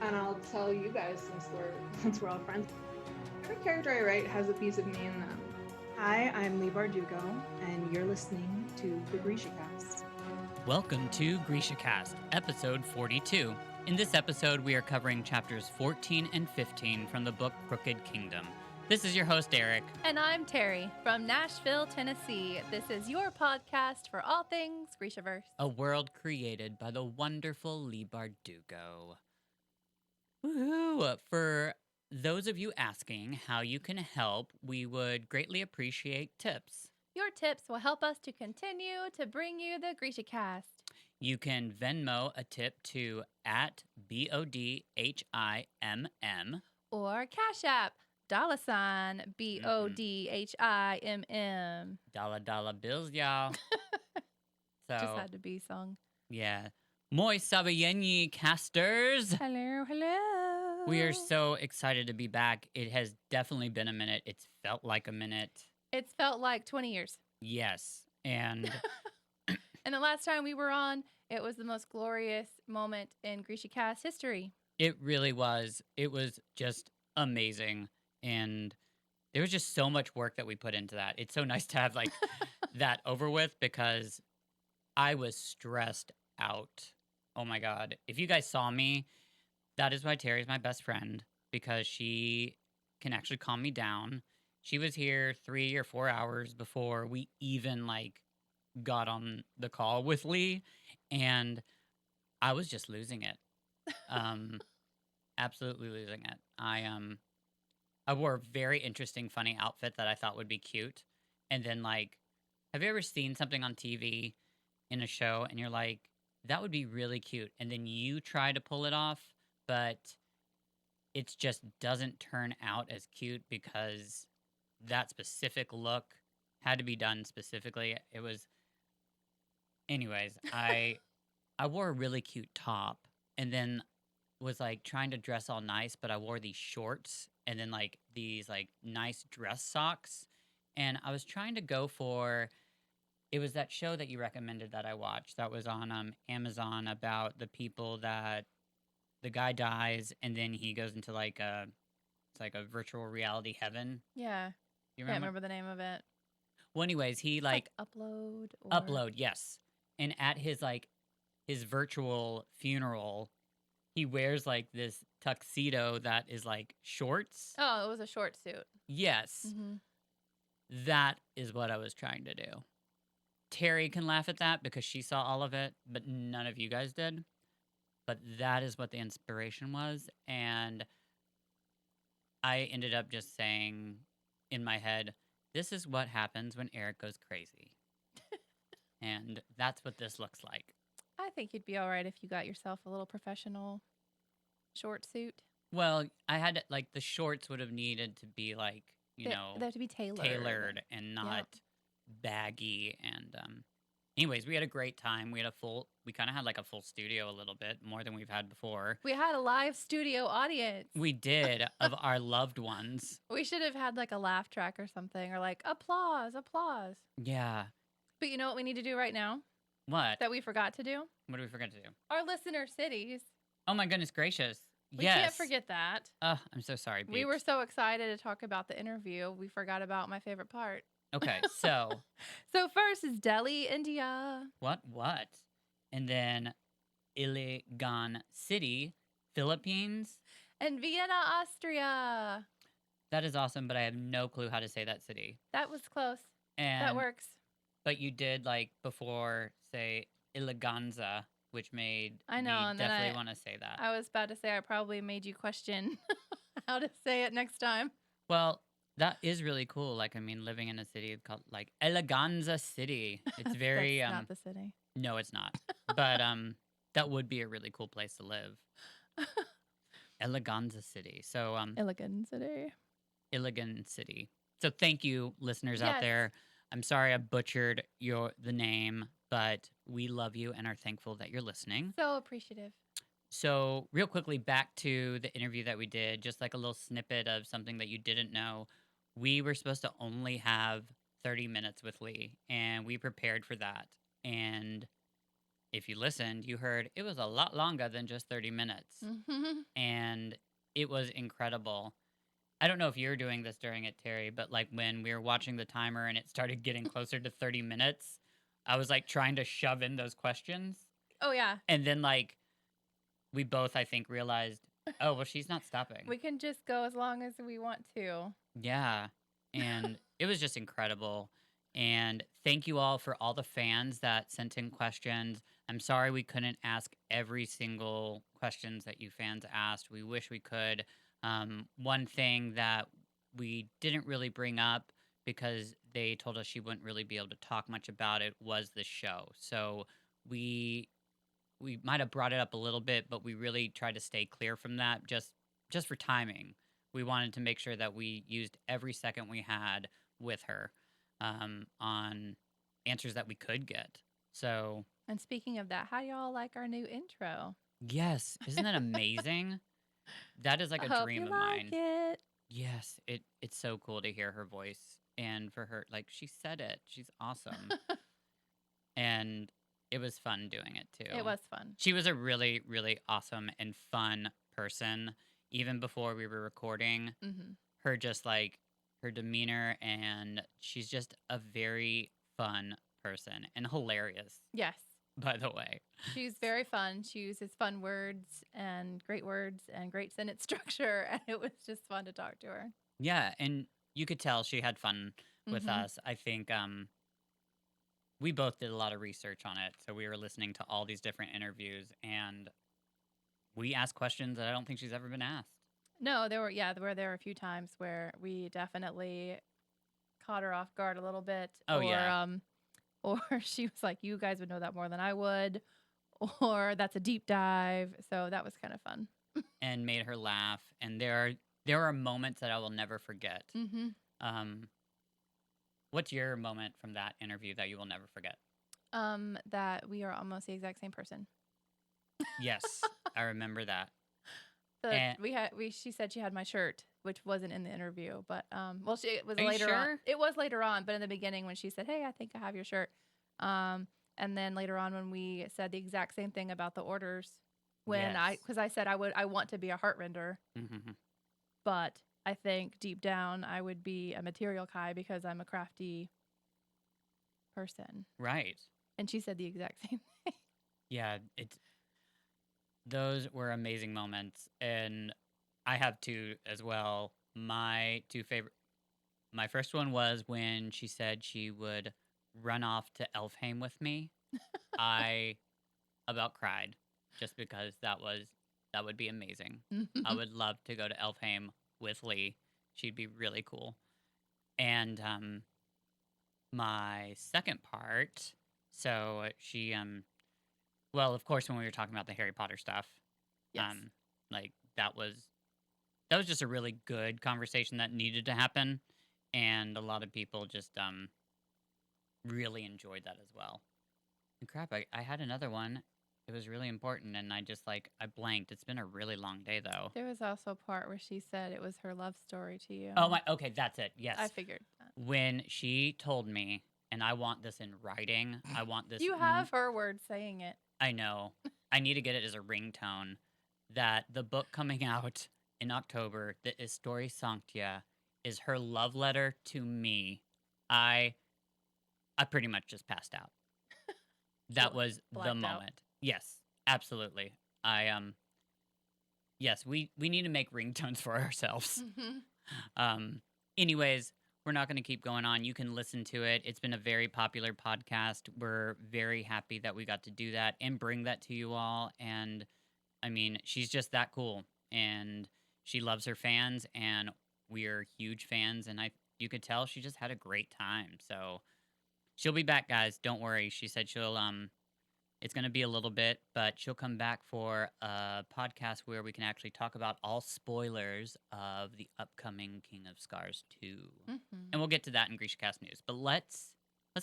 And I'll tell you guys since we're all friends. Every character I write has a piece of me in them. Hi, I'm Lee Bardugo, and you're listening to the GrishaCast. Welcome to GrishaCast, episode 42. In this episode, we are covering chapters 14 and 15 from the book Crooked Kingdom. This is your host, Eric. And I'm Terry from Nashville, Tennessee. This is your podcast for all things Grishaverse. A world created by the wonderful Lee Bardugo. Woohoo! For those of you asking how you can help, we would greatly appreciate tips. Your tips will help us to continue to bring you the GrishaCast. You can Venmo a tip to at BODHIMM. Or Cash App, $BODHIMM. Dollar bills, y'all. So, Just had to be sung. yeah. Moi Soverenyi casters. Hello, hello. We are so excited to be back. It has definitely been a minute. It's felt like a minute. It's felt like 20 years. Yes. And And the last time we were on, it was the most glorious moment in GrishaCast history. it really was. It was just amazing. And there was just so much work that we put into that. It's so nice to have like that over with because I was stressed out. Oh my God. If you guys saw me, that is why Terry's my best friend because she can actually calm me down. She was here 3 or 4 hours before we even like got on the call with Lee, and I was just losing it. Absolutely losing it. I wore a very interesting, funny outfit that I thought would be cute. And then like, have you ever seen something on TV in a show and you're like, that would be really cute. And then you try to pull it off, but it just doesn't turn out as cute because that specific look had to be done specifically. It was, anyways, I wore a really cute top and then was like trying to dress all nice, but I wore these shorts and then like these like nice dress socks. And I was trying to go for, it was that show that you recommended that I watched that was on Amazon about the people that the guy dies and then he goes into like it's like a virtual reality heaven. Yeah. You Can't remember? remember the name of it. Well, anyways, he It's like Upload. Or... upload, yes. And at his like his virtual funeral, he wears like this tuxedo that is like shorts. Oh, it was a short suit. Yes. Mm-hmm. That is what I was trying to do. Terry can laugh at that because she saw all of it, but none of you guys did. But that is what the inspiration was. And I ended up just saying in my head, this is what happens when Eric goes crazy. And that's what this looks like. I think you'd be all right if you got yourself a little professional short suit. Well, I had like the shorts would have needed to be like, you know, they have to be tailored. Tailored and not baggy. And anyways, we had a great time. We kind of had like a full studio a little bit more than we've had before. We had a live studio audience. We did of our loved ones. We should have had like a laugh track or something or like applause. Yeah. But you know what we need to do right now What? that we forgot to do? What did we forget to do? Our listener cities. Oh my goodness gracious. We Yes. can't forget that. I'm so sorry, We peeps. were so excited to talk about the interview. We forgot about my favorite part. Okay, so So first is Delhi, India. what? And then Iligan City, Philippines. And Vienna, Austria. That is awesome, but I have no clue how to say that city. That was close. And That works. But you did like before say Iliganza, which made I know, me and then definitely want to say that. I was about to say I probably made you question how to say it next time. Well, that is really cool. Like, I mean, living in a city called like Eleganza City. It's very That's not the city. No, it's not. But that would be a really cool place to live. Eleganza City. So Elegant City. Iligan City. So thank you, listeners out Yes. there. I'm sorry I butchered the name, but we love you and are thankful that you're listening. So appreciative. So real quickly, back to the interview that we did, just like a little snippet of something that you didn't know. We were supposed to only have 30 minutes with Lee, and we prepared for that. And if you listened, you heard it was a lot longer than just 30 minutes. Mm-hmm. And it was incredible. I don't know if you're doing this during it, Terry, but like when we were watching the timer and it started getting closer to 30 minutes, I was like trying to shove in those questions. Oh, yeah. And then like we both, I think, realized, oh, well, she's not stopping. We can just go as long as we want to. Yeah. And it was just incredible. And thank you all for all the fans that sent in questions. I'm sorry we couldn't ask every single questions that you fans asked. We wish we could. One thing that we didn't really bring up because they told us she wouldn't really be able to talk much about it was the show. So we might have brought it up a little bit, but we really tried to stay clear from that just for timing. We wanted to make sure that we used every second we had with her on answers that we could get. So, And speaking of that, how y'all like our new intro? yes, isn't that amazing? That is like I a hope dream you of like mine. it. Yes, it's so cool to hear her voice and for her like she said it. She's awesome. And it was fun doing it too. It was fun. She was a really, really awesome and fun person. Even before we were recording, Mm-hmm. her just like her demeanor, and she's just a very fun person and hilarious, Yes. by the way. She's very fun. She uses fun words and great sentence structure. And it was just fun to talk to her. Yeah, and you could tell she had fun with Mhm. us. I think we both did a lot of research on it. So we were listening to all these different interviews, and we asked questions that I don't think she's ever been asked. No, there were a few times where we definitely caught her off guard a little bit. Oh, or, yeah. Or she was like, you guys would know that more than I would. Or that's a deep dive. So that was kind of fun. And made her laugh. And there are moments that I will never forget. Mm-hmm. What's your moment from that interview that you will never forget? That we are almost the exact same person. Yes, I remember that. So And- she said she had my shirt, which wasn't in the interview, but it was Are you later on. sure? It was later on, but in the beginning when she said, "Hey, I think I have your shirt," and then later on when we said the exact same thing about the orders, Yes. because I said I want to be a heart render, Mm-hmm. but I think deep down I would be a material Kai because I'm a crafty person, Right. and she said the exact same thing. Yeah, those were amazing moments, and I have two as well. My two favorite. My first one was when she said she would run off to Elfheim with me. I about cried just because that would be amazing. I would love to go to Elfheim with Lee. She'd be really cool. And my second part, so she well, of course when we were talking about the Harry Potter stuff, Yes. like that was just a really good conversation that needed to happen, and a lot of people just really enjoyed that as well. And crap, I had another one. It was really important, and I just like I blanked. It's been a really long day though. There was also a part where she said it was her love story to you. Oh my, okay, that's it. Yes, I figured that. when she told me, and I want this in writing. I want this. You have her words saying it. I know. I need to get it as a ringtone. That the book coming out in October, the Histoire Sanctia, is her love letter to me. I pretty much just passed out. That was the Blacked out. moment. Yes, absolutely. Yes, we need to make ringtones for ourselves. Anyways, we're not going to keep going on. You can listen to it. It's been a very popular podcast. We're very happy that we got to do that and bring that to you all. And I mean, she's just that cool, and she loves her fans, and we're huge fans. And you could tell she just had a great time. So she'll be back, guys. Don't worry. She said she'll it's going to be a little bit, but she'll come back for a podcast where we can actually talk about all spoilers of the upcoming King of Scars 2. And we'll get to that in GrishaCast news. But let's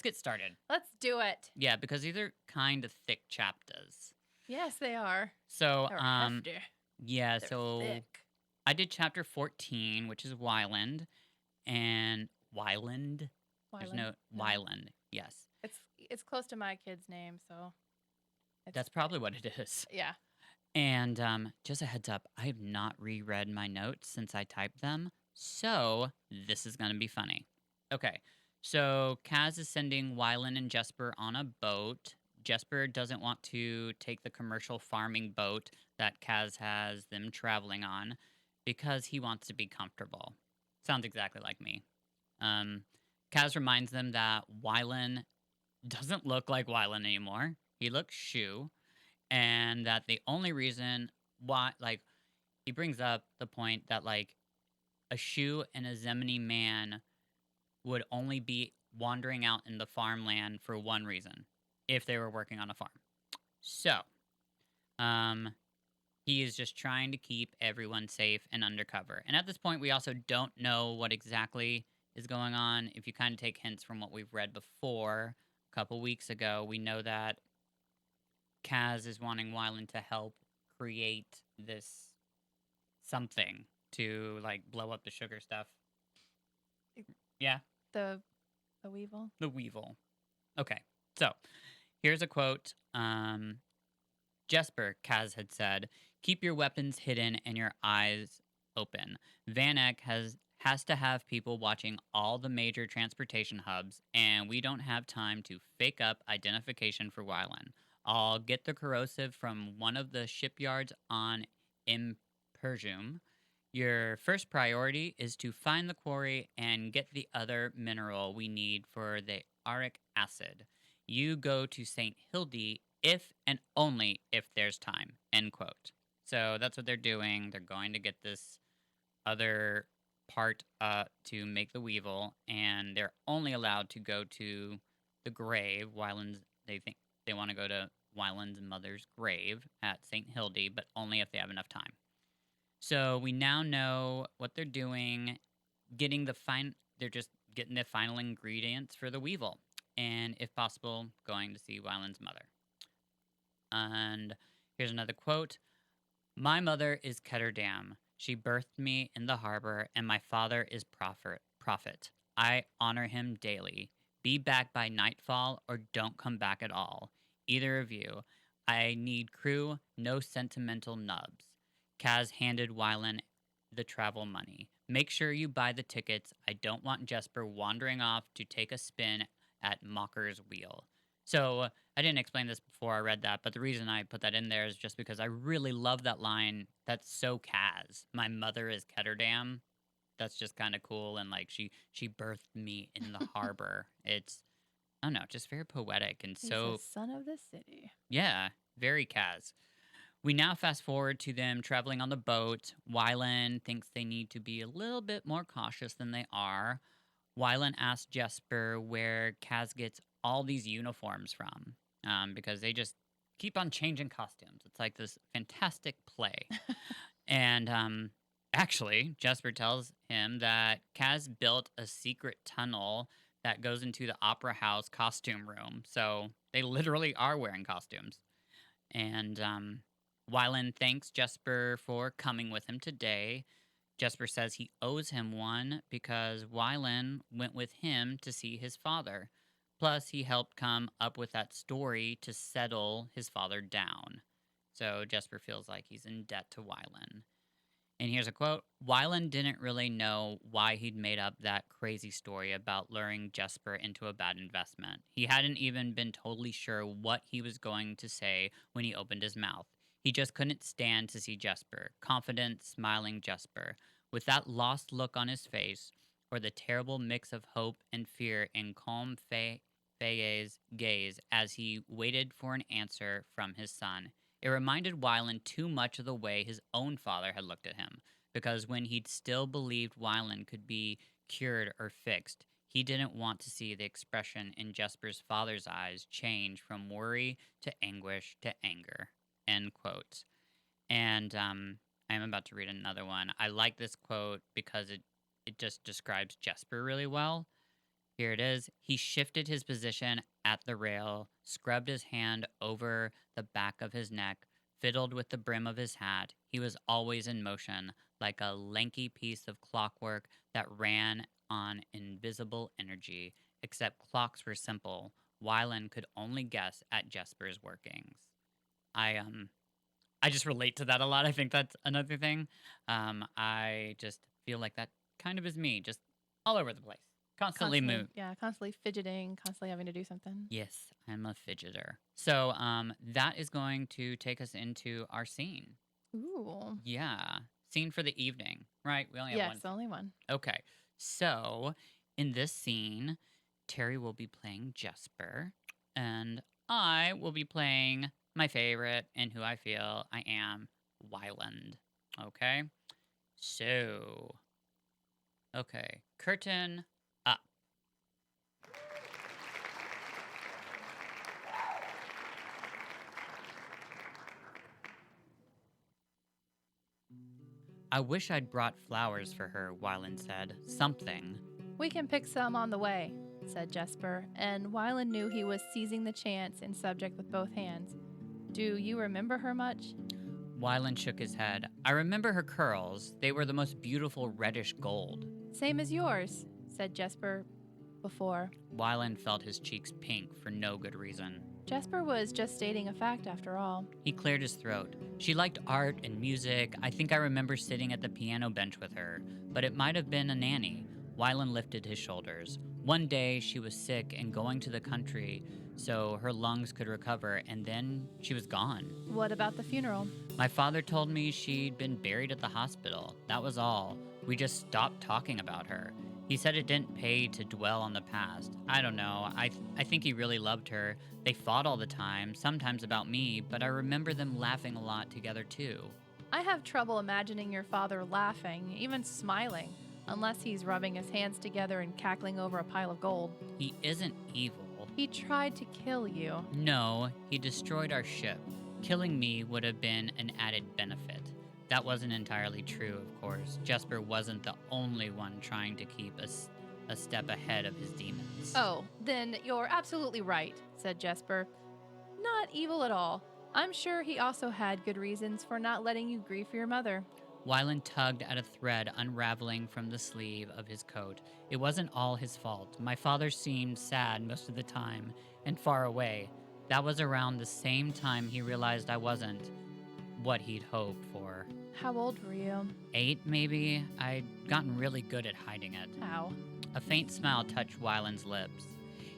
get started. Let's do it. Yeah, because these are kind of thick chapters. Yes, they are. So, They're hefty. yeah, They're so thick. I did chapter 14, which is Wyland. And Wyland? There's no No. Wyland. Yes. It's close to my kid's name, so That's probably what it is. Yeah. And just a heads up, I have not reread my notes since I typed them, so this is going to be funny. Okay, so Kaz is sending Wylan and Jesper on a boat. Jesper doesn't want to take the commercial farming boat that Kaz has them traveling on because he wants to be comfortable. Sounds exactly like me. Um, Kaz reminds them that Wylan doesn't look like Wylan anymore. He looks Shu, and that the only reason why, like, he brings up the point that like a Shu and a Zemini man would only be wandering out in the farmland for one reason, if they were working on a farm. So, um, he is just trying to keep everyone safe and undercover. And at this point, we also don't know what exactly is going on. If you kind of take hints from what we've read before a couple weeks ago, we know that Kaz is wanting Wylan to help create this something to like blow up the sugar stuff. Yeah, The Weevil. the Weevil. Okay, so here's a quote. Jesper, Kaz had said, "Keep your weapons hidden and your eyes open. Van Eck has to have people watching all the major transportation hubs, and we don't have time to fake up identification for Wylan. I'll get the corrosive from one of the shipyards on Imperjum. Your first priority is to find the quarry and get the other mineral we need for the auric acid. You go to St. Hildy if and only if there's time." End quote. So that's what they're doing. They're going to get this other part to make the weevil, and they're only allowed to go to the grave. They think they want to go to Wylan's mother's grave at St. Hildy, but only if they have enough time. So we now know what they're doing, they're just getting the final ingredients for the weevil, and if possible, going to see Wylan's mother. And here's another quote. "My mother is Ketterdam. She birthed me in the harbor, and my father is prophet. I honor him daily. Be back by nightfall or don't come back at all. Either of you. I need crew, no sentimental nubs." Kaz handed Wylan the travel money. "Make sure you buy the tickets. I don't want Jesper wandering off to take a spin at Mocker's wheel." So I didn't explain this before I read that, but the reason I put that in there is just because I really love that line. That's so Kaz. "My mother is Ketterdam." That's just kind of cool, and like she birthed me in the harbor. It's, I don't know, just very poetic and He's so a son of the city. yeah, very Kaz. We now fast forward to them traveling on the boat. Wylan thinks they need to be a little bit more cautious than they are. Wylan asks Jesper where Kaz gets all these uniforms from, because they just keep on changing costumes. It's like this fantastic play. And actually, Jesper tells him that Kaz built a secret tunnel that goes into the opera house costume room. So they literally are wearing costumes. And Wylan thanks Jesper for coming with him today. Jesper says he owes him one because Wylan went with him to see his father. Plus, he helped come up with that story to settle his father down. So Jesper feels like he's in debt to Wylan. And here's a quote. "Wylan didn't really know why he'd made up that crazy story about luring Jesper into a bad investment. He hadn't even been totally sure what he was going to say when he opened his mouth. He just couldn't stand to see Jesper, confident, smiling Jesper, with that lost look on his face, or the terrible mix of hope and fear in calm Faye's gaze as he waited for an answer from his son. It reminded Wylan too much of the way his own father had looked at him, because when he'd still believed Wylan could be cured or fixed, he didn't want to see the expression in Jesper's father's eyes change from worry to anguish to anger." End quote. And I'm about to read another one. I like this quote because it just describes Jesper really well. Here it is. "He shifted his position at the rail, scrubbed his hand over the back of his neck, fiddled with the brim of his hat. He was always in motion, like a lanky piece of clockwork that ran on invisible energy. Except clocks were simple. Wylan could only guess at Jesper's workings." I just relate to that a lot. I think that's another thing. I just feel like that kind of is me, just all over the place, constantly move. Constantly fidgeting, constantly having to do something. Yes, I'm a fidgeter. So that is going to take us into our scene. Ooh. Yeah, scene for the evening, right? We only have one. Yes, only one. Okay, so in this scene, Terry will be playing Jesper, and I will be playing my favorite and who I feel I am, Wyland. Okay, so, okay, curtain up. I wish I'd brought flowers for her, Wyland said. Something. We can pick some on the way, said Jesper, and Wyland knew he was seizing the chance in subject with both hands. Do you remember her much? Wyland shook his head. I remember her curls. They were the most beautiful reddish gold. Same as yours, said Jesper before. Wyland felt his cheeks pink for no good reason. Jesper was just stating a fact after all. He cleared his throat. She liked art and music. I think I remember sitting at the piano bench with her, but it might have been a nanny. Wyland lifted his shoulders. One day she was sick and going to the country so her lungs could recover, and then she was gone. What about the funeral? My father told me she'd been buried at the hospital. That was all. We just stopped talking about her. He said it didn't pay to dwell on the past. I don't know. I think he really loved her. They fought all the time, sometimes about me, but I remember them laughing a lot together too. I have trouble imagining your father laughing, even smiling, unless he's rubbing his hands together and cackling over a pile of gold. He isn't evil. He tried to kill you. No, he destroyed our ship. Killing me would have been an added benefit. That wasn't entirely true, of course. Jesper wasn't the only one trying to keep a step ahead of his demons. Oh, then you're absolutely right, said Jesper. Not evil at all. I'm sure he also had good reasons for not letting you grieve for your mother. Wyland tugged at a thread unraveling from the sleeve of his coat. It wasn't all his fault. My father seemed sad most of the time and far away. That was around the same time he realized I wasn't what he'd hoped for. How old were you? 8, maybe? I'd gotten really good at hiding it. How? A faint smile touched Wyland's lips.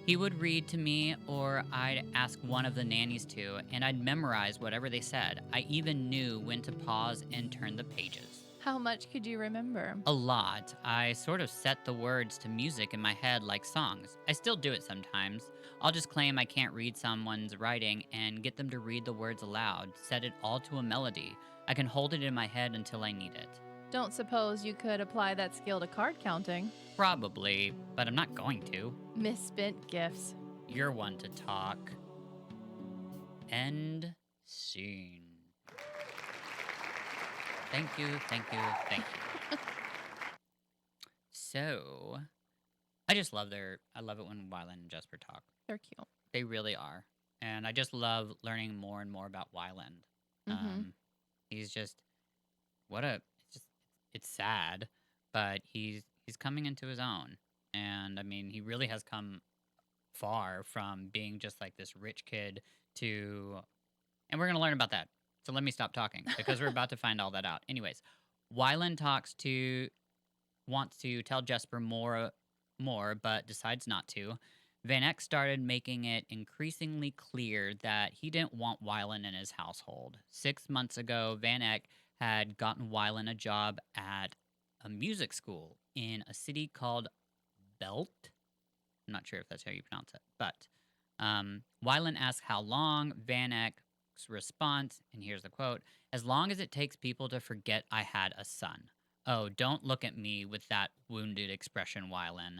He would read to me, or I'd ask one of the nannies to, and I'd memorize whatever they said. I even knew when to pause and turn the pages. How much could you remember? A lot. I sort of set the words to music in my head like songs. I still do it sometimes. I'll just claim I can't read someone's writing and get them to read the words aloud, set it all to a melody. I can hold it in my head until I need it. Don't suppose you could apply that skill to card counting? Probably, but I'm not going to. Misspent gifts. You're one to talk. End scene. Thank you, thank you, thank you. So, I just love I love it when Wyland and Jesper talk. They're cute. They really are. And I just love learning more and more about Wyland. He's just, it's sad, but he's coming into his own. And I mean, he really has come far from being just like this rich kid to, and we're going to learn about that. So let me stop talking because we're about to find all that out. Anyways, Wyland wants to tell Jesper more, but decides not to. Van Eck started making it increasingly clear that he didn't want Wyland in his household. 6 months ago, Van Eck had gotten Wyland a job at a music school in a city called Belt. I'm not sure if that's how you pronounce it, but Wyland asked how long. Van Eck's response, and here's the quote, "As long as it takes people to forget I had a son." Oh, don't look at me with that wounded expression, Wyland.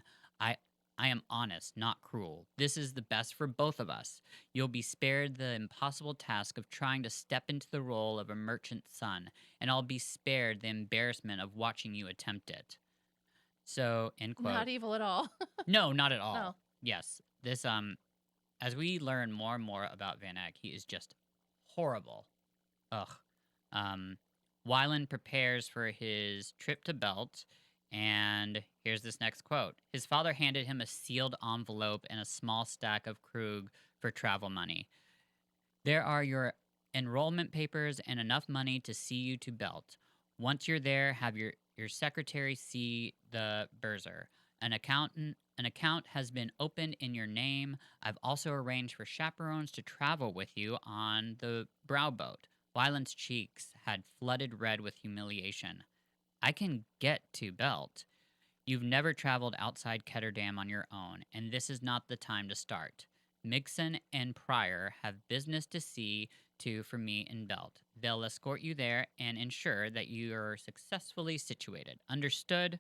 I am honest, not cruel. This is the best for both of us. You'll be spared the impossible task of trying to step into the role of a merchant's son, and I'll be spared the embarrassment of watching you attempt it. So, end quote. Not evil at all. No, not at all. No. Yes, this as we learn more and more about Van Eck, he is just horrible. Ugh. Wyland prepares for his trip to Belt. And here's this next quote. His father handed him a sealed envelope and a small stack of Krug for travel money. There are your enrollment papers, and enough money to see you to Belt. Once you're there, have your secretary see the Burzer. An account has been opened in your name. I've also arranged for chaperones to travel with you on the brow boat. Wyland's cheeks had flooded red with humiliation. I can get to Belt. You've never traveled outside Ketterdam on your own, and this is not the time to start. Mixon and Pryor have business to see to for me in Belt. They'll escort you there and ensure that you are successfully situated. Understood?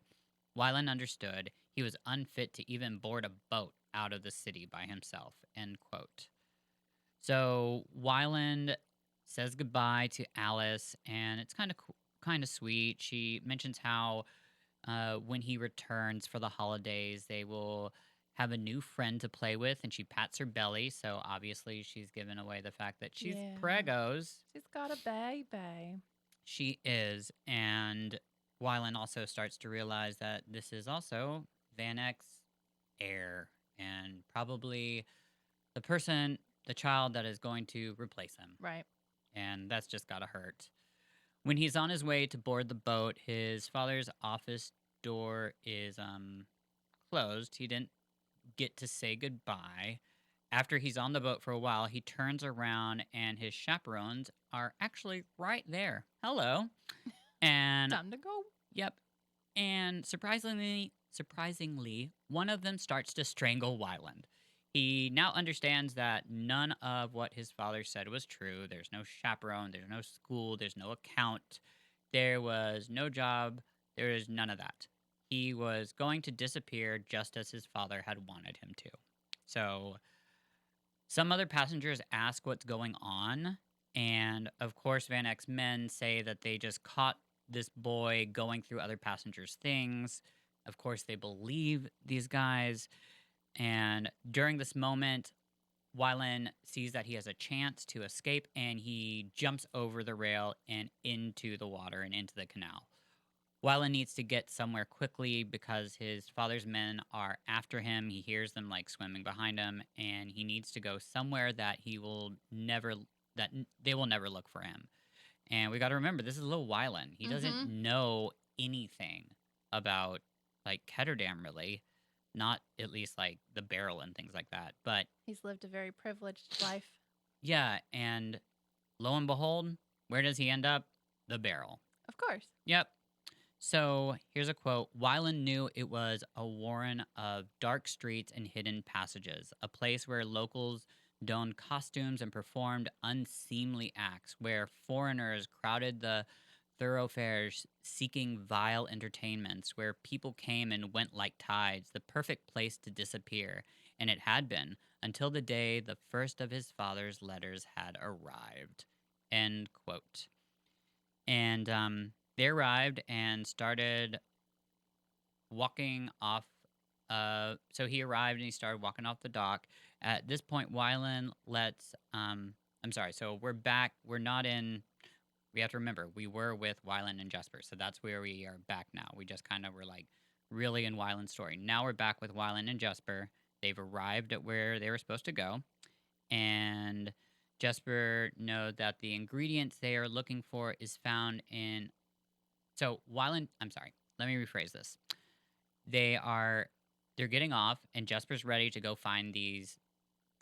Wyland understood. He was unfit to even board a boat out of the city by himself. End quote. So Wyland says goodbye to Alice, and it's kind of sweet. She mentions how when he returns for the holidays, they will have a new friend to play with, and she pats her belly. So obviously, she's given away the fact that she's Yeah. pregos. She's got a baby. She is, and Wyland also starts to realize that this is also Van Eck's heir, and probably the child that is going to replace him. Right. And that's just gotta hurt. When he's on his way to board the boat, his father's office door is closed. He didn't get to say goodbye. After he's on the boat for a while, he turns around and his chaperones are actually right there. Hello. And Time to go. yep. And surprisingly, one of them starts to strangle Wyland. He now understands that none of what his father said was true. There's no chaperone, there's no school, there's no account, there was no job, there is none of that. He was going to disappear just as his father had wanted him to. So, some other passengers ask what's going on, and of course, Van Eck's men say that they just caught this boy going through other passengers' things. Of course, they believe these guys. And during this moment, Wyland sees that he has a chance to escape, and he jumps over the rail and into the water and into the canal. Wyland needs to get somewhere quickly because his father's men are after him. He hears them like swimming behind him, and he needs to go somewhere that they will never look for him. And we got to remember, this is little Wyland. He doesn't know anything about like Ketterdam, really. Not at least like the barrel and things like that. But He's lived a very privileged life. yeah, and lo and behold, where does he end up? The barrel. Of course. Yep. So here's a quote. Wyland knew it was a warren of dark streets and hidden passages, a place where locals donned costumes and performed unseemly acts, where foreigners crowded the thoroughfares seeking vile entertainments, where people came and went like tides, the perfect place to disappear. And it had been, until the day the first of his father's letters had arrived. End quote. And they arrived and started walking off. So he arrived and he started walking off the dock. At this point, Wyland lets. I'm sorry. So we're back. We're not in. We have to remember we were with Wyland and Jesper, so that's where we are back now. We just kind of were like really in Wyland's story. Now we're back with Wyland and Jesper. They've arrived at where they were supposed to go, and Jesper knows that the ingredients they are looking for is found in. So Wyland. I'm sorry. Let me rephrase this. They're getting off, and Jesper's ready to go find these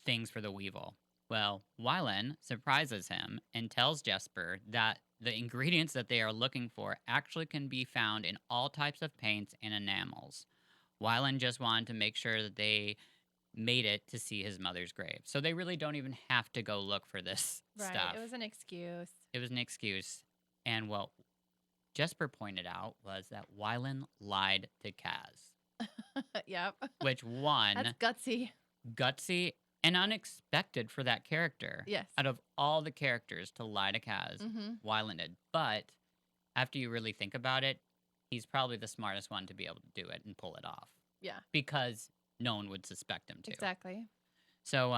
things for the Weevil. Well, Wyland surprises him and tells Jesper that the ingredients that they are looking for actually can be found in all types of paints and enamels. Wyland just wanted to make sure that they made it to see his mother's grave. So they really don't even have to go look for this stuff. It was an excuse. It was an excuse. And what Jesper pointed out was that Wyland lied to Kaz. Yep. Which one? That's gutsy. Gutsy and unexpected for that character. Yes. Out of all the characters to lie to Kaz, Wyland did. But after you really think about it, he's probably the smartest one to be able to do it and pull it off. Yeah. Because no one would suspect him to. Exactly. So,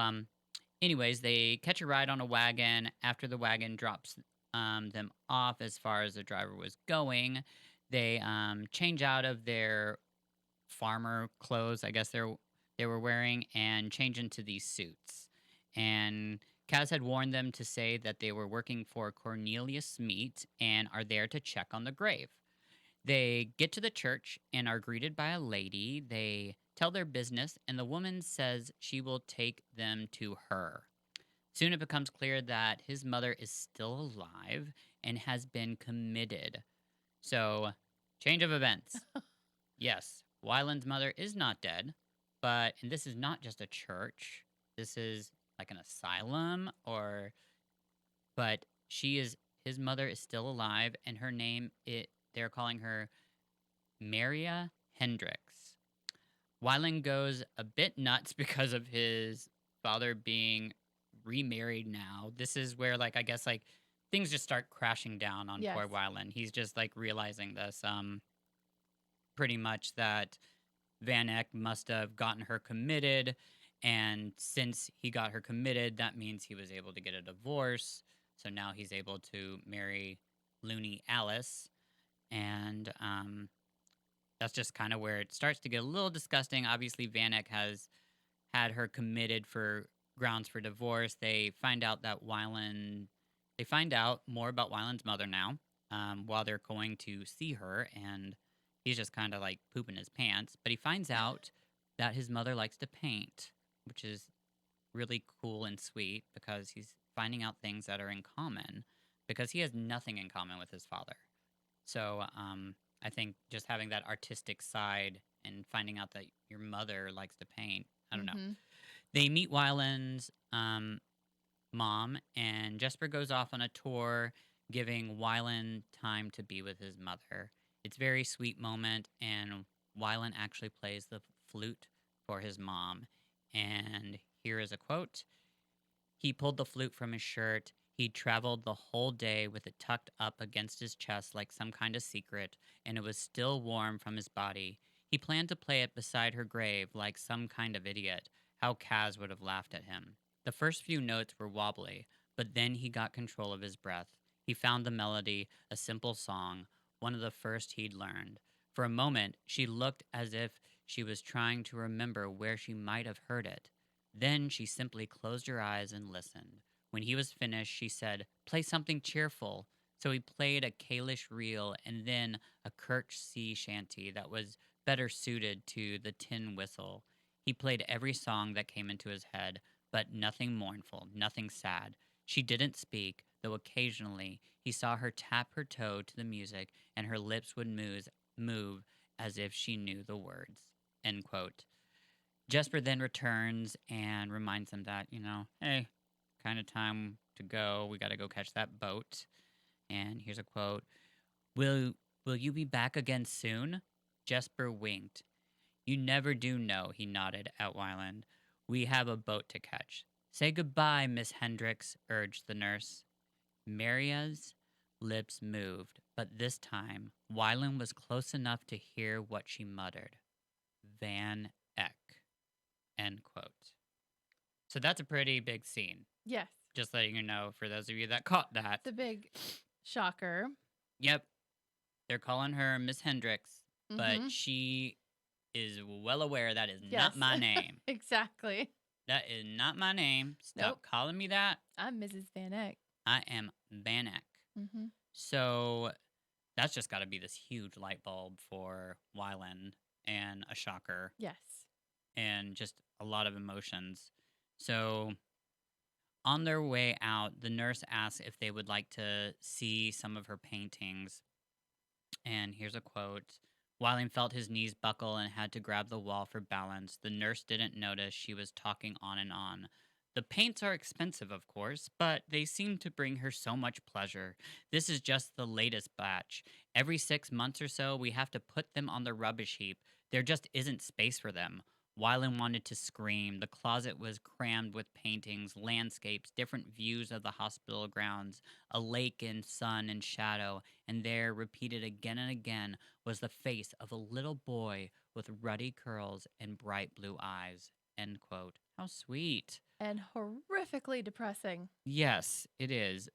anyways, they catch a ride on a wagon. After the wagon drops them off as far as the driver was going, they change out of their farmer clothes, I guess they were wearing, and change into these suits. And Kaz had warned them to say that they were working for Cornelius Smeat and are there to check on the grave. They get to the church and are greeted by a lady. They tell their business, and the woman says she will take them to her. Soon it becomes clear that his mother is still alive and has been committed. So, change of events. Yes, Wyland's mother is not dead, and this is not just a church. This is like an asylum, but his mother is still alive, and her name, they're calling her Maria Hendricks. Wyland goes a bit nuts because of his father being remarried now. This is where, like, I guess, like, things just start crashing down on Yes. poor Wyland. He's just, like, realizing this, pretty much that Van Eck must have gotten her committed, and since he got her committed, that means he was able to get a divorce. So now he's able to marry Looney Alice, and that's just kind of where it starts to get a little disgusting. Obviously, Van Eck has had her committed for grounds for divorce. They find out more about Wyland's mother now, while they're going to see her, and he's just kind of like pooping his pants. But he finds out that his mother likes to paint, which is really cool and sweet because he's finding out things that are in common because he has nothing in common with his father. So I think just having that artistic side and finding out that your mother likes to paint, I don't know. Mm-hmm. They meet Wyland's mom, and Jesper goes off on a tour, giving Wyland time to be with his mother. It's a very sweet moment, and Wyland actually plays the flute for his mom. And here is a quote. He pulled the flute from his shirt. He'd traveled the whole day with it tucked up against his chest like some kind of secret, and it was still warm from his body. He planned to play it beside her grave like some kind of idiot. How Kaz would have laughed at him. The first few notes were wobbly, but then he got control of his breath. He found the melody, a simple song, one of the first he'd learned. For a moment, she looked as if she was trying to remember where she might have heard it. Then she simply closed her eyes and listened. When he was finished, she said, "Play something cheerful." So he played a Kalish reel and then a Kirch sea shanty that was better suited to the tin whistle. He played every song that came into his head, but nothing mournful, nothing sad. She didn't speak, though occasionally he saw her tap her toe to the music and her lips would move as if she knew the words. End quote. Jesper then returns and reminds them that, hey, kind of time to go. We got to go catch that boat. And here's a quote. Will you be back again soon? Jesper winked. You never do know, he nodded at Wyland. We have a boat to catch. Say goodbye, Miss Hendricks, urged the nurse. Maria's lips moved, but this time Wyland was close enough to hear what she muttered. Van Eck. End quote. So that's a pretty big scene. Yes. Just letting you know for those of you that caught that. It's a big shocker. Yep. They're calling her Miss Hendricks, Mhm. but she is well aware that is Yes. not my name. Exactly. That is not my name. Stop Nope. calling me that. I'm Mrs. Van Eck. I am Van Eck. Mm-hmm. So that's just got to be this huge light bulb for Wyland and a shocker. Yes. And just a lot of emotions. So on their way out, the nurse asks if they would like to see some of her paintings. And here's a quote. Wyland felt his knees buckle and had to grab the wall for balance. The nurse didn't notice she was talking on and on. The paints are expensive, of course, but they seem to bring her so much pleasure. This is just the latest batch. Every 6 months or so, we have to put them on the rubbish heap. There just isn't space for them. Wyland wanted to scream. The closet was crammed with paintings, landscapes, different views of the hospital grounds, a lake in sun and shadow, and there, repeated again and again, was the face of a little boy with ruddy curls and bright blue eyes. End quote. How sweet. And horrifically depressing. Yes, it is.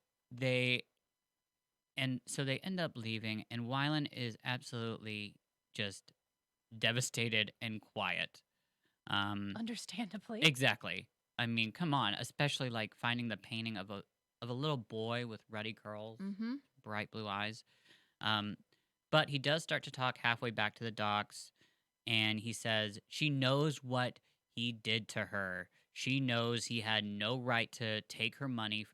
So they end up leaving, and Wyland is absolutely just devastated and quiet. Understandably. Exactly. I mean, come on, especially like finding the painting of a little boy with ruddy curls, Mm-hmm. bright blue eyes. Um, but he does start to talk halfway back to the docks, and he says she knows what he did to her. She knows he had no right to take her money,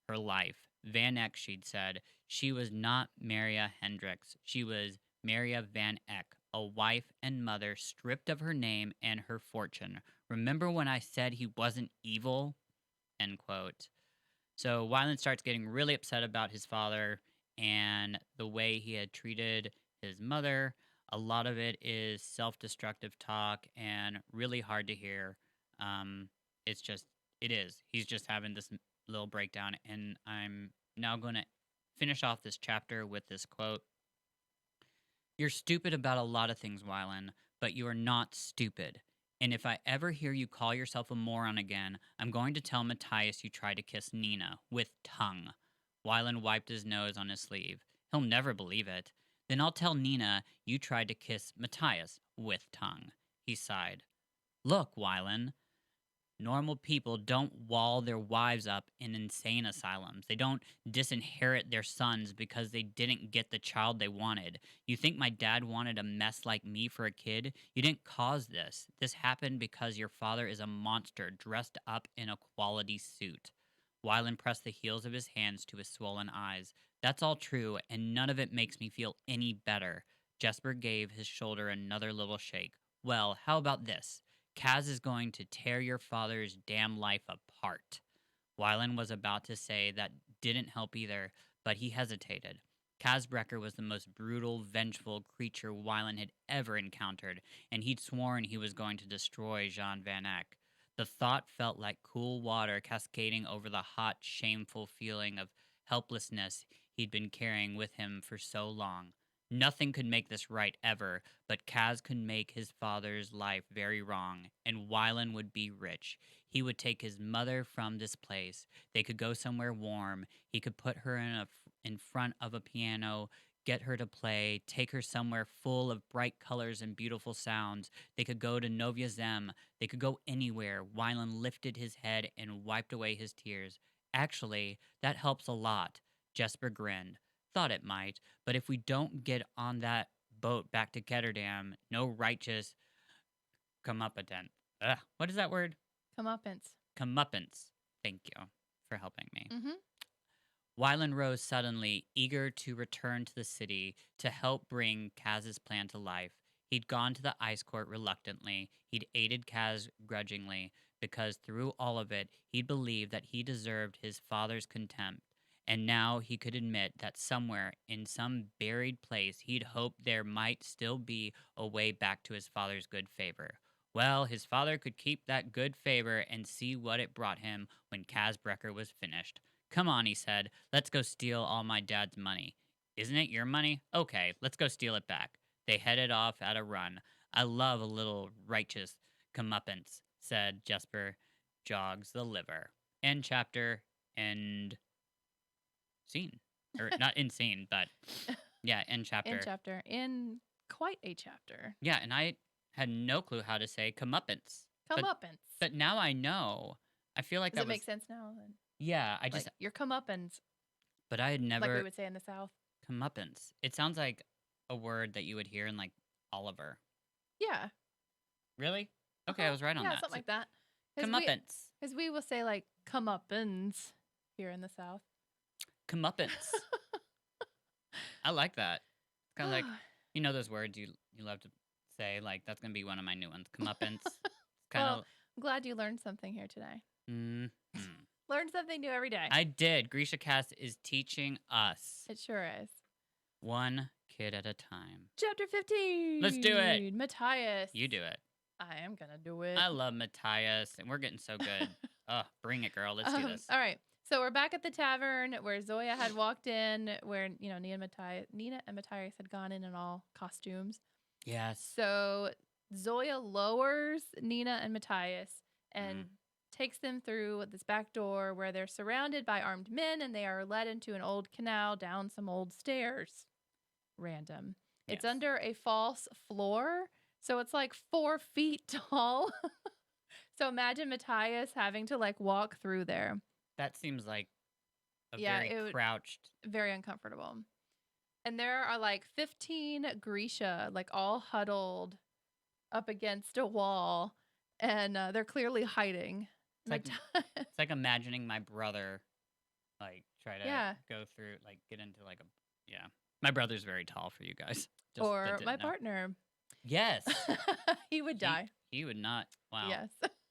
her life. Van Eck, she'd said, she was not Maria Hendricks. She was Maria Van Eck, a wife and mother stripped of her name and her fortune. Remember when I said he wasn't evil? End quote. So Wyland starts getting really upset about his father and the way he had treated his mother. A lot of it is self-destructive talk and really hard to hear. Um, it's just, it is. He's just having this little breakdown, and I'm now going to finish off this chapter with this quote. You're stupid about a lot of things, Wyland, but you are not stupid. And if I ever hear you call yourself a moron again, I'm going to tell Matthias you tried to kiss Nina with tongue. Wyland wiped his nose on his sleeve. He'll never believe it. Then I'll tell Nina you tried to kiss Matthias with tongue. He sighed. Look, Wyland, normal people don't wall their wives up in insane asylums. They don't disinherit their sons because they didn't get the child they wanted. You think my dad wanted a mess like me for a kid? You didn't cause this. This happened because your father is a monster dressed up in a quality suit. Wyland pressed the heels of his hands to his swollen eyes. That's all true, and none of it makes me feel any better. Jesper gave his shoulder another little shake. Well, how about this? Kaz is going to tear your father's damn life apart. Wyland was about to say that didn't help either, but he hesitated. Kaz Brecker was the most brutal, vengeful creature Wyland had ever encountered, and he'd sworn he was going to destroy Jean Van Eck. The thought felt like cool water cascading over the hot, shameful feeling of helplessness he'd been carrying with him for so long. Nothing could make this right ever, but Kaz could make his father's life very wrong, and Wyland would be rich. He would take his mother from this place. They could go somewhere warm. He could put her in front of a piano, get her to play, take her somewhere full of bright colors and beautiful sounds. They could go to Novia Zem. They could go anywhere. Wyland lifted his head and wiped away his tears. Actually, that helps a lot. Jesper grinned. Thought it might, but if we don't get on that boat back to Ketterdam, no righteous comeuppance. What is that word? Comeuppance. Comeuppance. Thank you for helping me. Mm-hmm. Wyland rose suddenly, eager to return to the city to help bring Kaz's plan to life. He'd gone to the ice court reluctantly. He'd aided Kaz grudgingly, because through all of it, he'd believed that he deserved his father's contempt. And now he could admit that somewhere, in some buried place, he'd hoped there might still be a way back to his father's good favor. Well, his father could keep that good favor and see what it brought him when Kaz Brecker was finished. Come on, he said. Let's go steal all my dad's money. Isn't it your money? Okay, let's go steal it back. They headed off at a run. I love a little righteous comeuppance, said Jesper. Jogs the liver. End chapter. End scene. Or not in scene, but yeah, end chapter. In chapter. In quite a chapter. Yeah, and I had no clue how to say comeuppance. Comeuppance. But now I know. I feel like Does that it make sense now? Then? Yeah, I just. Like your comeuppance. But I had never. Like we would say in the South. Comeuppance. It sounds like a word that you would hear in like Oliver. Yeah. Really? Okay, I was right on yeah, that. something like that. Comeuppance. Because we will say like comeuppance here in the South. Comeuppance. I like that. It's kind of like, you know those words you love to say, like that's going to be one of my new ones. Comeuppance. Kind Well, I'm glad you learned something here today. Learn something new every day. I did. GrishaCast is teaching us. It sure is. One kid at a time. Chapter 15. Let's do it. Matthias. You do it. I am going to do it. I love Matthias, and we're getting so good. Oh, bring it, girl. Let's do this. All right. So we're back at the tavern where Zoya had walked in, where, Nina and Matthias had gone in all costumes. Yes. So Zoya lowers Nina and Matthias and takes them through this back door where they're surrounded by armed men and they are led into an old canal down some old stairs. Random. It's under a false floor, so it's like 4 feet tall. So imagine Matthias having to like walk through there. That seems like a Yeah, very it would crouched. very uncomfortable. And there are like 15 Grisha, like all huddled up against a wall, and they're clearly hiding. It's like Matthias, it's like imagining my brother like try to yeah, go through like get into like a yeah. My brother's very tall for you guys. Just that or didn't my know. partner. Yes. He would die. He would not. Wow. Yes.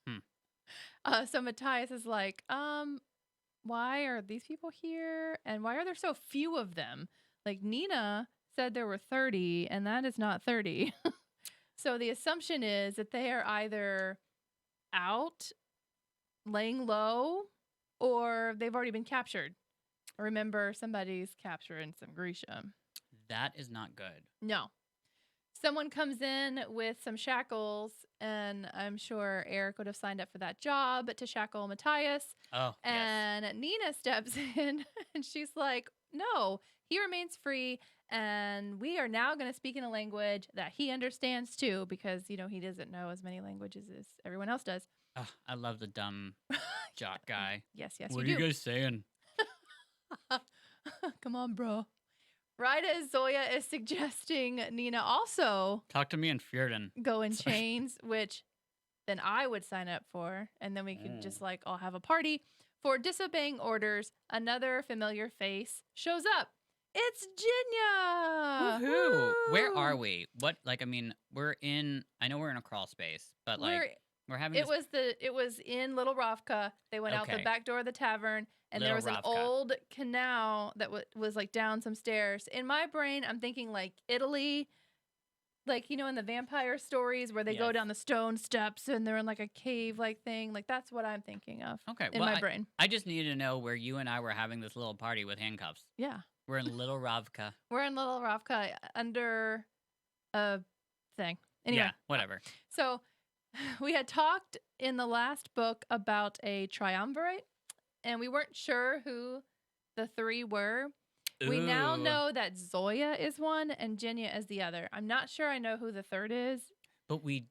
Hmm. So Matthias is like, why are these people here? And why are there so few of them? Like Nina said there were 30, and that is not 30. So the assumption is that they are either out laying low or they've already been captured. Remember, somebody's capturing some Grisha. That is not good. No. Someone comes in with some shackles, and I'm sure Eric would have signed up for that job to shackle Matthias. Oh, yes. And Nina steps in, and she's like, no, he remains free, and we are now going to speak in a language that he understands too, because, you know, he doesn't know as many languages as everyone else does. Oh, I love the dumb jock guy. Yes, What are you you guys saying? do. Come on, bro. Right as Zoya is suggesting Nina also Talk to me in Fjorden. go in Sorry. chains, which then I would sign up for, and then we could just like all have a party. For disobeying orders, another familiar face shows up. It's Jinya. Woohoo! Where are Woo! we? What like I mean, I know we're in a crawl space, but like we're having It was in Little Ravka. They went out the Okay. back door of the tavern, and there was Little an Ravka. old canal that was like down some stairs. In my brain, I'm thinking like Italy, like you know in the vampire stories where they go Yes. down the stone steps and they're in like a cave like thing. Like that's what I'm thinking of Okay, in well, my brain. I just needed to know where you and I were having this little party with handcuffs. Yeah, We're in Little Ravka. we're in Little Ravka under a thing. Anyway, Yeah, whatever. so we had talked in the last book about a triumvirate, and we weren't sure who the three were. We now Ooh. know that Zoya is one and Jinya is the other. I'm not sure I know who the third is. But we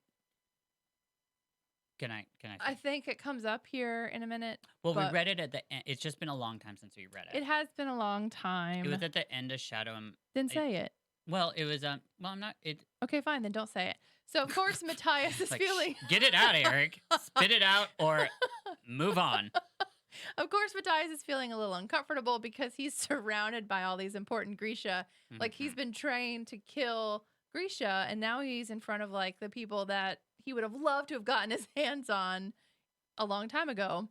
can I I think it comes up here in a minute. Well, we but read it at the end. It's just been a long time since we read it. It has been a long time. It was at the end of Shadow and Then say it. well, it was well, I'm not it Okay, fine. Then don't say it. So, of course, Matthias is like, feeling. get it out, Eric. Spit it out or move on. Of course, Matthias is feeling a little uncomfortable because he's surrounded by all these important Grisha. Like, he's been trained to kill Grisha, and now he's in front of, like, the people that he would have loved to have gotten his hands on a long time ago.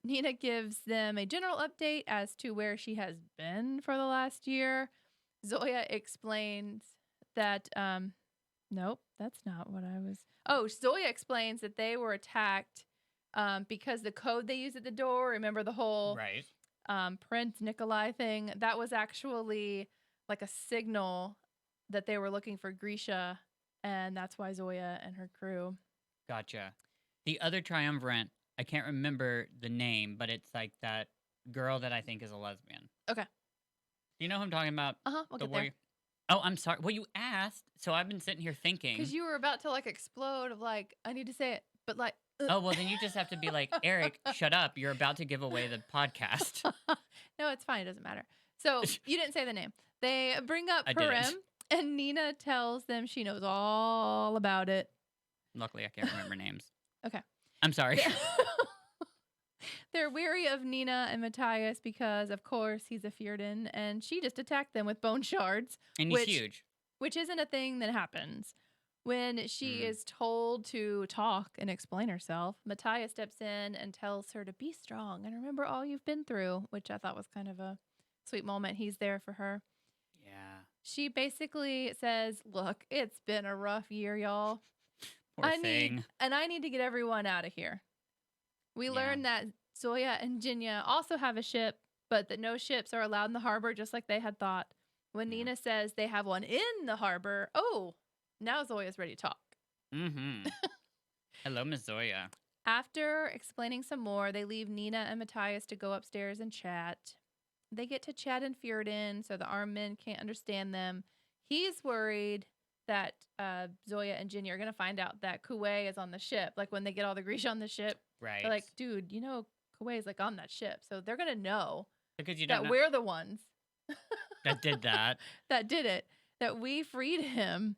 Nina gives them a general update as to where she has been for the last year. Zoya explains that, nope, that's not what I was. Oh, Zoya explains that they were attacked because the code they used at the door, remember the whole Right. Prince Nikolai thing? That was actually like a signal that they were looking for Grisha, and that's why Zoya and her crew. Gotcha. The other triumvirate, I can't remember the name, but it's like that girl that I think is a lesbian. Okay. Do you know who I'm talking about? We'll get there. Oh, I'm sorry. Well, you asked, so I've been sitting here thinking. Because you were about to like explode of like, I need to say it, but like. Oh, well, then you just have to be like, Eric, shut up. You're about to give away the podcast. No, it's fine. It doesn't matter. So you didn't say the name. They bring up I Purim, didn't. and Nina tells them she knows all about it. Luckily, I can't remember names. Okay. I'm sorry. They're weary of Nina and Matthias because, of course, he's a Fjorden, and she just attacked them with bone shards. And he's huge. Which isn't a thing that happens. When she is told to talk and explain herself, Matthias steps in and tells her to be strong and remember all you've been through, which I thought was kind of a sweet moment. He's there for her. Yeah. She basically says, look, it's been a rough year, y'all. Poor thing. I need to get everyone out of here. We learned that Zoya and Jinya also have a ship, but that no ships are allowed in the harbor, just like they had thought. When Nina says they have one in the harbor, now Zoya's ready to talk. Mm-hmm. Hello, Miss Zoya. After explaining some more, they leave Nina and Matthias to go upstairs and chat. They get to chat in Fjorden, so the armed men can't understand them. He's worried that Zoya and Ginny are going to find out that Kuwei is on the ship. Like when they get all the Grisha on the ship, Right. they're like, dude, Kuwei is like on that ship. So they're going to know because you don't that know we're the ones that did that. that did it, that we freed him.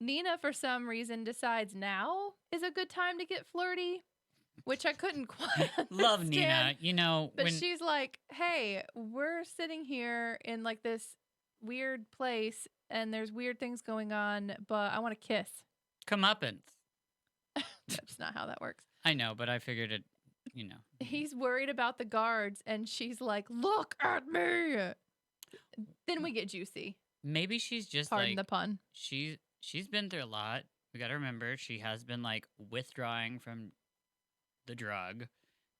Nina, for some reason, decides now is a good time to get flirty, which I couldn't quite Love understand. Nina. But she's like, hey, we're sitting here in like this weird place and there's weird things going on, but I want to kiss. Comeuppance. That's not how that works. I know, but I figured it, He's worried about the guards and she's like, look at me. Then we get juicy. Maybe she's just Pardon the pun. She's been through a lot. We got to remember she has been like withdrawing from the drug.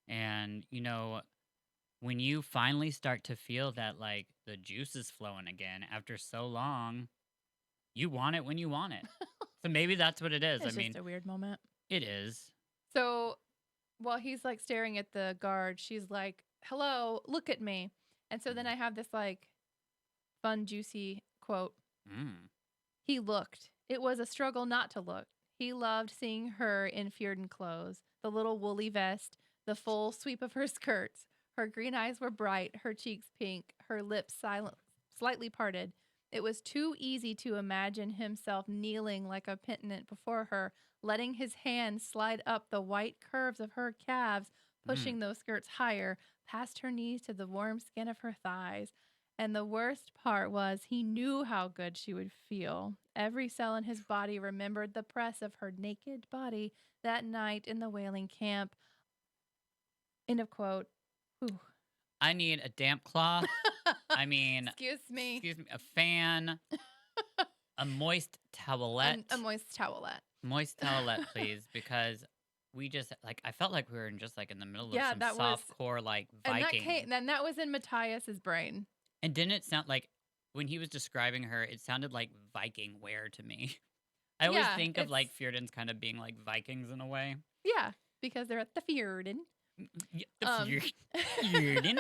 And, when you finally start to feel that like the juice is flowing again after so long, you want it when you want it. So maybe that's what it is. It's just a weird moment. It is. So while he's like staring at the guard, she's like, hello, look at me. And so then I have this like fun, juicy quote. He looked. It was a struggle not to look. He loved seeing her in Fjerdan clothes, the little woolly vest, the full sweep of her skirts. Her green eyes were bright, her cheeks pink, her lips slightly parted. It was too easy to imagine himself kneeling like a penitent before her, letting his hand slide up the white curves of her calves, pushing those skirts higher, past her knees to the warm skin of her thighs. And the worst part was he knew how good she would feel. Every cell in his body remembered the press of her naked body that night in the whaling camp. End of quote. Whew. I need a damp cloth. I mean, excuse me, a fan, a moist towelette. A moist towelette. Moist towelette, please, because we just like I felt like we were in the middle of some softcore like Viking. And that was in Matthias's brain. And didn't it sound like when he was describing her, it sounded like Viking wear to me. I always think of like Fjerdan's kind of being like Vikings in a way. Yeah, because they're at the Fjerdan. Fjerdan.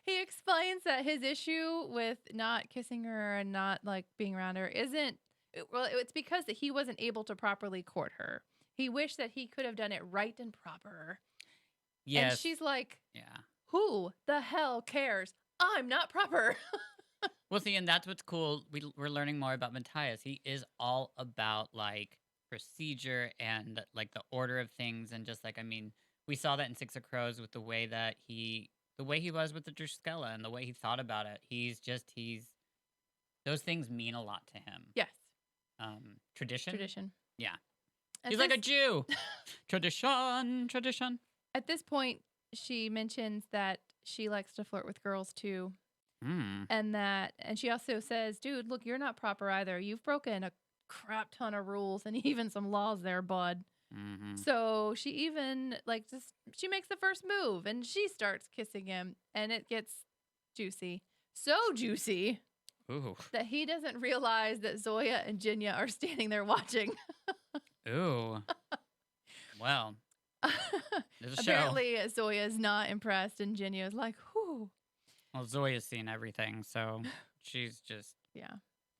He explains that his issue with not kissing her and not like being around her it's because that he wasn't able to properly court her. He wished that he could have done it right and proper. Yes. And she's like, yeah. Who the hell cares? I'm not proper. Well, see, and that's what's cool. We're learning more about Matthias. He is all about like procedure and like the order of things, and just like we saw that in Six of Crows with the way he was with the Druskella and the way he thought about it. He's those things mean a lot to him. Yes. Tradition. Yeah. He's like a Jew. Tradition. At this point, she mentions that she likes to flirt with girls too. And she also says, dude, look, you're not proper either. You've broken a crap ton of rules and even some laws there, bud. So she even she makes the first move and she starts kissing him and it gets juicy. So juicy that he doesn't realize that Zoya and Jinya are standing there watching. Ooh. Well, there's a apparently Zoya is not impressed and Jinya is like, whew. Well, Zoya's seen everything, so she's just... Yeah.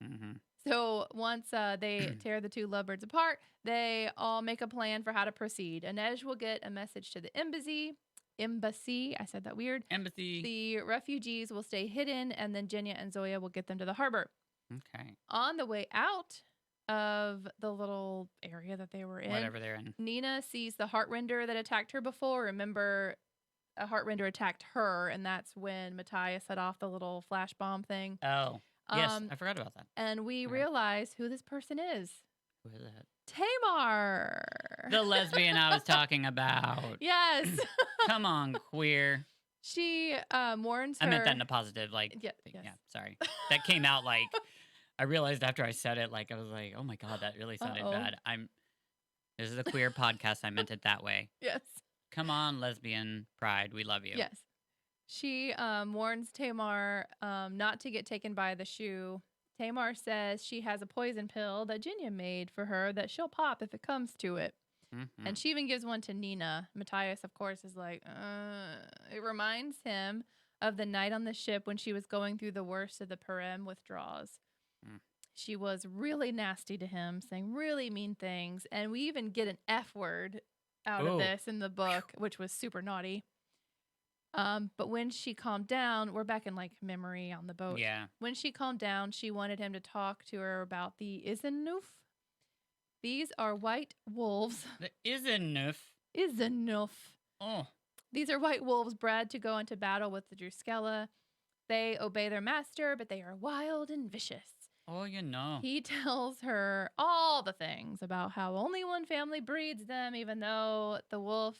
Mm-hmm. So once they tear the two lovebirds apart, they all make a plan for how to proceed. Inej will get a message to the embassy. I said that weird. Embassy. The refugees will stay hidden, and then Jinya and Zoya will get them to the harbor. Okay. On the way out of the little area that they were in, whatever they're in, Nina sees the Heartrender that attacked her before. Remember, a Heartrender attacked her, and that's when Matthias set off the little flash bomb thing. Oh, yes, I forgot about that. And we realize who this person is. Who is that? Tamar. The lesbian I was talking about. Yes. Come on, queer. She warns her. I meant that in a positive, yes. Sorry. That came out I realized after I said it, I was like, oh my God, that really sounded bad. This is a queer podcast. I meant it that way. Yes. Come on, lesbian pride. We love you. Yes. She warns Tamar not to get taken by the shoe. Tamar says she has a poison pill that Jinya made for her that she'll pop if it comes to it. Mm-hmm. And she even gives one to Nina. Matthias, of course, is like, it reminds him of the night on the ship when she was going through the worst of the Perem withdrawals. She was really nasty to him, saying really mean things. And we even get an F word out of Ooh. this in the book, which was super naughty. But when she calmed down, we're back in like memory on the boat. Yeah. When she calmed down, she wanted him to talk to her about the Isenoof. These are white wolves. The Isenoof. Isenoof. Oh. These are white wolves bred to go into battle with the Druskella. They obey their master, but they are wild and vicious. Oh, you know. He tells her all the things about how only one family breeds them, even though the wolf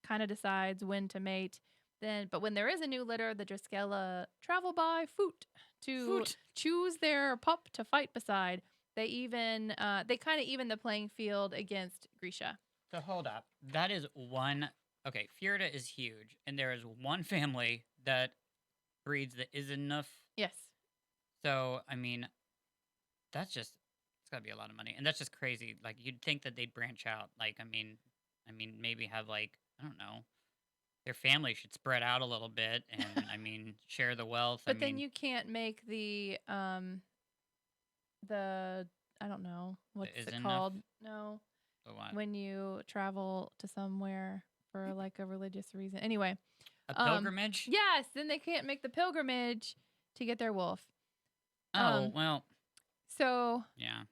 kind of decides when to mate. But when there is a new litter, the Druskella travel by foot to choose their pup to fight beside. They kind of even the playing field against Grisha. So hold up. That is one. Okay, Fjorda is huge, and there is one family that breeds the Isenoof. Yes. So, I mean, it's got to be a lot of money. And that's just crazy. Like, you'd think that they'd branch out. Like, I mean, maybe have, like, I don't know, their family should spread out a little bit and, I mean, share the wealth. But then you can't make the I don't know, what's it called? No. The what? When you travel to somewhere for, like, a religious reason. Anyway. A pilgrimage? Yes, then they can't make the pilgrimage to get their wolf. Oh, well. So, yeah.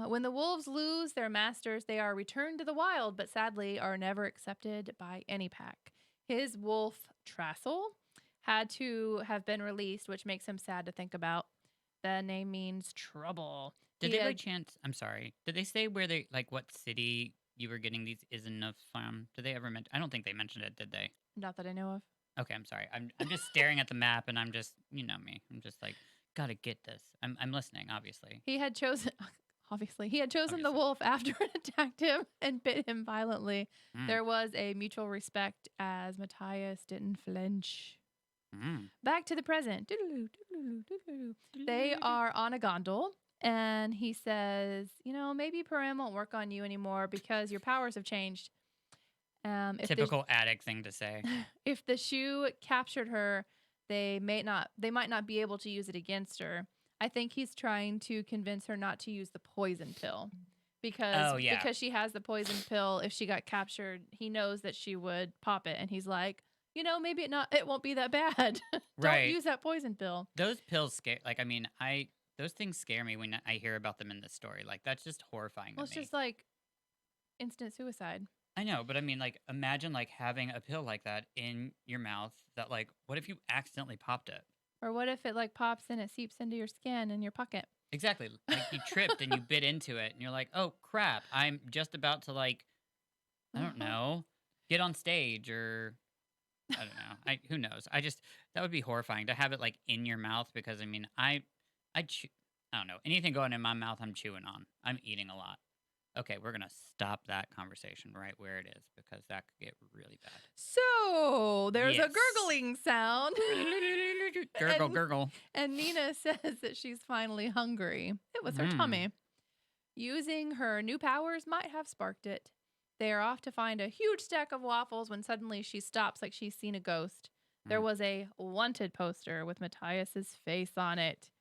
When the wolves lose their masters, they are returned to the wild, but sadly are never accepted by any pack. His wolf, Trassel, had to have been released, which makes him sad to think about. The name means trouble. Did they by chance, I'm sorry, did they say where they, like, what city you were getting these Isenoof from? Did they ever mention? I don't think they mentioned it, did they? Not that I know of. Okay, I'm sorry. I'm just staring at the map, and I'm just, you know me. I'm just like, gotta get this. I'm listening, obviously. He had chosen the wolf after it attacked him and bit him violently. There was a mutual respect as Matthias didn't flinch. Back to the present. They are on a gondol, and he says, maybe Param won't work on you anymore because your powers have changed. Typical addict thing to say. If the shoe captured her, they might not be able to use it against her. I think he's trying to convince her not to use the poison pill because she has the poison pill. If she got captured, he knows that she would pop it, and he's like, maybe it won't be that bad. Don't use that poison pill. Those pills scare. Like, I mean, those things scare me when I hear about them in this story. Like, that's just horrifying. Well, it's just like instant suicide. I know, but I mean, like, imagine like having a pill like that in your mouth. That, like, what if you accidentally popped it? Or what if it like pops and it seeps into your skin in your pocket? Exactly. Like you tripped and you bit into it, and you're like, oh crap! I'm just about to, like, I don't know, get on stage, or I don't know. Who knows? That would be horrifying to have it like in your mouth, because I mean, I don't know, anything going in my mouth, I'm chewing on. I'm eating a lot. Okay, we're going to stop that conversation right where it is, because that could get really bad. So, there's a gurgling sound. Gurgle. And Nina says that she's finally hungry. It was her tummy. Using her new powers might have sparked it. They are off to find a huge stack of waffles when suddenly she stops like she's seen a ghost. There was a wanted poster with Matthias's face on it.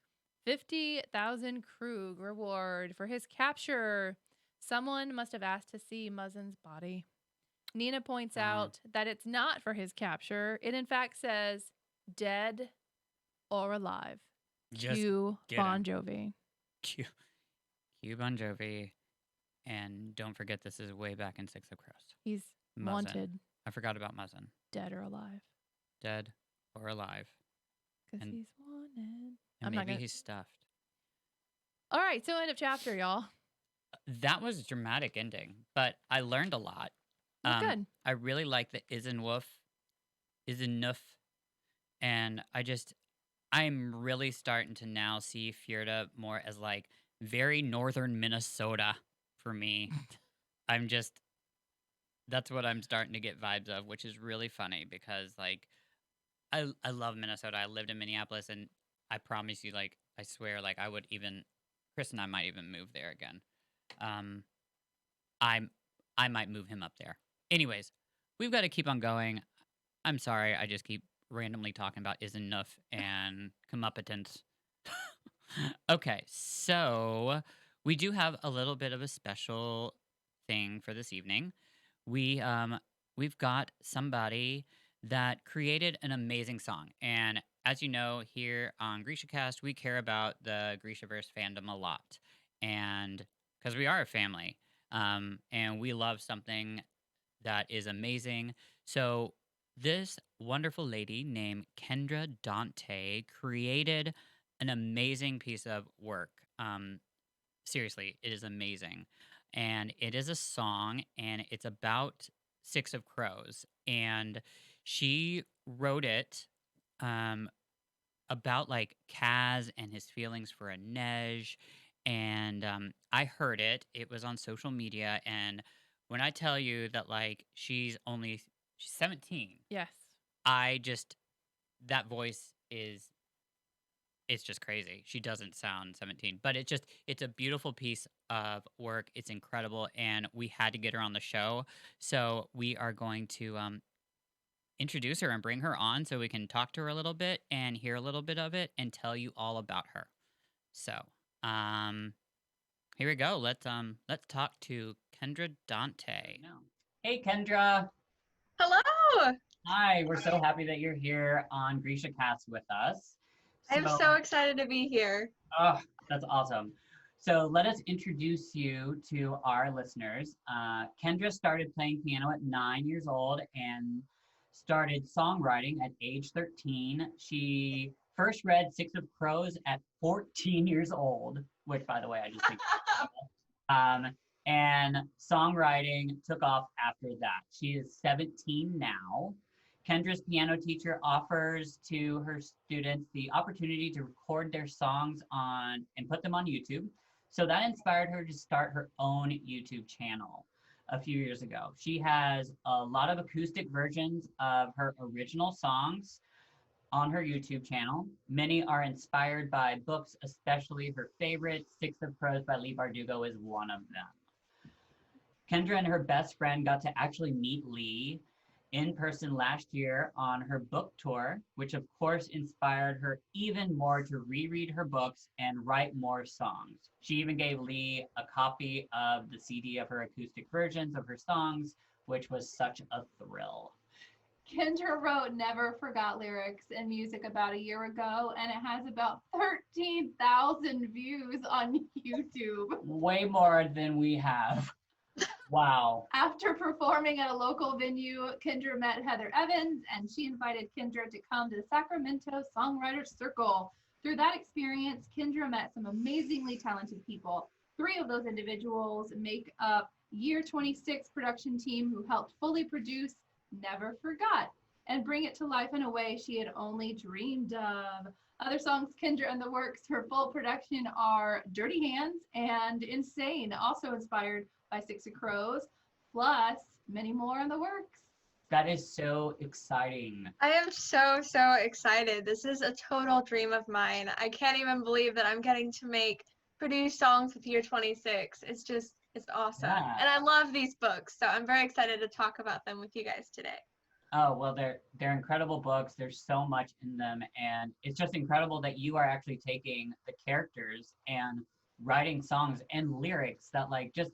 50,000 Krug reward for his capture. Someone must have asked to see Muzzin's body. Nina points out that it's not for his capture. It in fact says dead or alive. Cue Bon Jovi. Cue Bon Jovi. And don't forget, this is way back in Six of Crows. He's Muzzin. wanted. I forgot about Muzzin. Dead or alive. Dead or alive. Because he's wanted. And maybe he's stuffed. All right, so end of chapter, y'all. That was a dramatic ending, but I learned a lot. Good. I really like the Isenoof, and I'm really starting to now see Fjorda more as like very northern Minnesota for me. That's what I'm starting to get vibes of, which is really funny, because like I love Minnesota. I lived in Minneapolis, and I promise you, like, I swear, like, Chris and I might even move there again. I might move him up there. Anyways, we've got to keep on going. I'm sorry, I just keep randomly talking about Isenoof and Comeuppance. Okay, so we do have a little bit of a special thing for this evening. We we've got somebody that created an amazing song. And as you know, here on GrishaCast, we care about the Grishaverse fandom a lot. And because we are a family. And we love something that is amazing. So this wonderful lady named Kendra Dante created an amazing piece of work. Seriously, it is amazing. And it is a song and it's about Six of Crows. And she wrote it um, about like Kaz and his feelings for Inej. And I heard it. It was on social media. And when I tell you that like she's 17, Yes. I just that voice is it's just crazy. She doesn't sound 17, but it's a beautiful piece of work. It's incredible and we had to get her on the show. So we are going to introduce her and bring her on so we can talk to her a little bit and hear a little bit of it and tell you all about her. So, um here we go. Let's talk to Kendra Dante. No. Hey Kendra. Hello! Hi, we're so happy that you're here on GrishaCast with us. I'm so excited to be here. Oh, that's awesome. So let us introduce you to our listeners. Kendra started playing piano at 9 years old and started songwriting at age 13. She first read Six of Crows at 14 years old, which, by the way, I just think. And songwriting took off after that. She is 17 now. Kendra's piano teacher offers to her students the opportunity to record their songs on and put them on YouTube. So that inspired her to start her own YouTube channel a few years ago. She has a lot of acoustic versions of her original songs on her YouTube channel. Many are inspired by books, especially her favorite, Six of Crows by Lee Bardugo is one of them. Kendra and her best friend got to actually meet Lee in person last year on her book tour, which of course inspired her even more to reread her books and write more songs. She even gave Lee a copy of the CD of her acoustic versions of her songs, which was such a thrill. Kendra wrote Never Forgot lyrics and music about a year ago, and it has about 13,000 views on YouTube. Way more than we have. Wow. After performing at a local venue, Kendra met Heather Evans, and she invited Kendra to come to the Sacramento Songwriters Circle. Through that experience, Kendra met some amazingly talented people. 3 of those individuals make up Year 26 production team who helped fully produce Never Forgot and bring it to life in a way she had only dreamed of. Other songs Kendra in the works for full production are Dirty Hands and Insane, also inspired by Six of Crows, plus many more in the works. That is so exciting. I am so excited. This is a total dream of mine. I can't even believe that I'm getting to produce songs with Year 26. It's awesome. Yeah. And I love these books, so I'm very excited to talk about them with you guys today. Oh, well, they're incredible books. There's so much in them. And it's just incredible that you are actually taking the characters and writing songs and lyrics that like just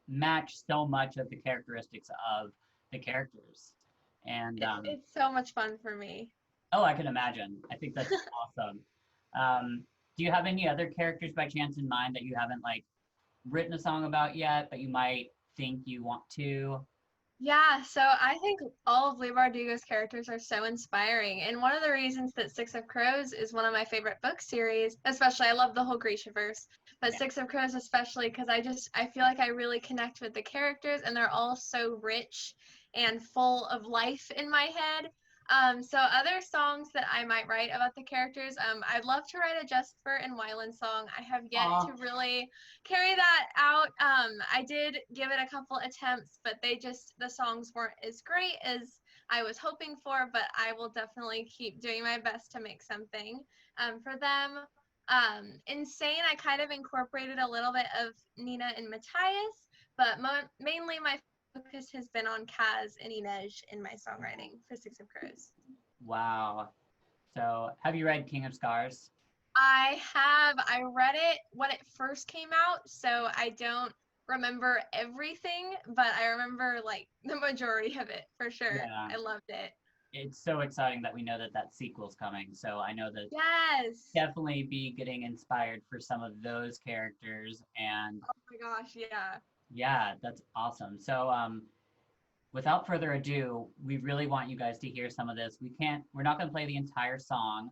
match so much of the characteristics of the characters. And it's so much fun for me. Oh, I can imagine. I think that's awesome. Do you have any other characters by chance in mind that you haven't like written a song about yet, but you might think you want to? Yeah, so I think all of Lee Bardugo's characters are so inspiring. And one of the reasons that Six of Crows is one of my favorite book series, especially I love the whole Grishaverse, but yeah. Six of Crows especially because I feel like I really connect with the characters and they're all so rich and full of life in my head. So other songs that I might write about the characters, I'd love to write a Jesper and Wyland song. I have yet to really carry that out. I did give it a couple attempts, but the songs weren't as great as I was hoping for, but I will definitely keep doing my best to make something for them. Insane, I kind of incorporated a little bit of Nina and Matthias, but mainly my focus has been on Kaz and Inej in my songwriting for Six of Crows. Wow. So have you read King of Scars? I have. I read it when it first came out, so I don't remember everything, but I remember like the majority of it for sure. Yeah, I loved it. it's so exciting that we know that that sequel's coming. So I know that Yes. definitely be getting inspired for some of those characters. And Oh my gosh, yeah. yeah, that's awesome. So without further ado, we really want you guys to hear some of this. We're not going to play the entire song,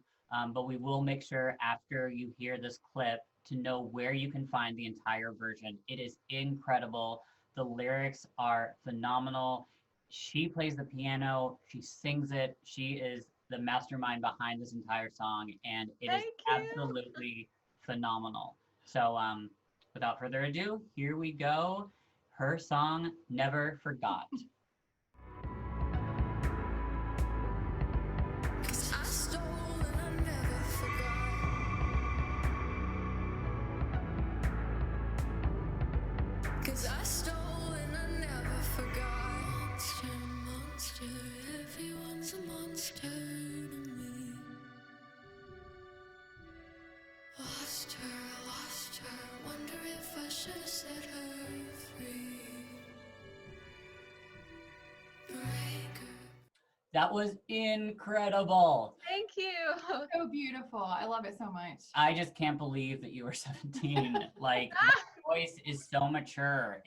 but we will make sure after you hear this clip to know where you can find the entire version. It is incredible. The lyrics are phenomenal. She plays the piano, she sings it. She is the mastermind behind this entire song, and it is Thank you. absolutely phenomenal. So, without further ado, here we go. Her song, Never Forgot. 'Cause I stole and I never forgot. 'Cause I stole and I never forgot. Monster, monster, everyone's a monster to me. Lost her, wonder if I should have set her free. Breaker. That was incredible. Thank you. So beautiful. I love it so much. I just can't believe that you were 17. Like, that voice is so mature.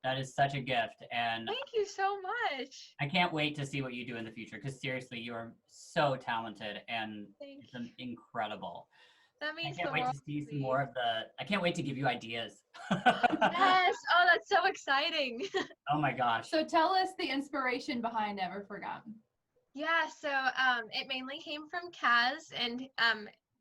That is such a gift. And Thank you so much. I can't wait to see what you do in the future because seriously, you are so talented and Thank it's incredible. That I means can't the wait world to see to some me. more of I can't wait to give you ideas. Yes. Oh, that's so exciting. Oh my gosh. So tell us the inspiration behind Never Forgotten. Yeah, so it mainly came from Kaz and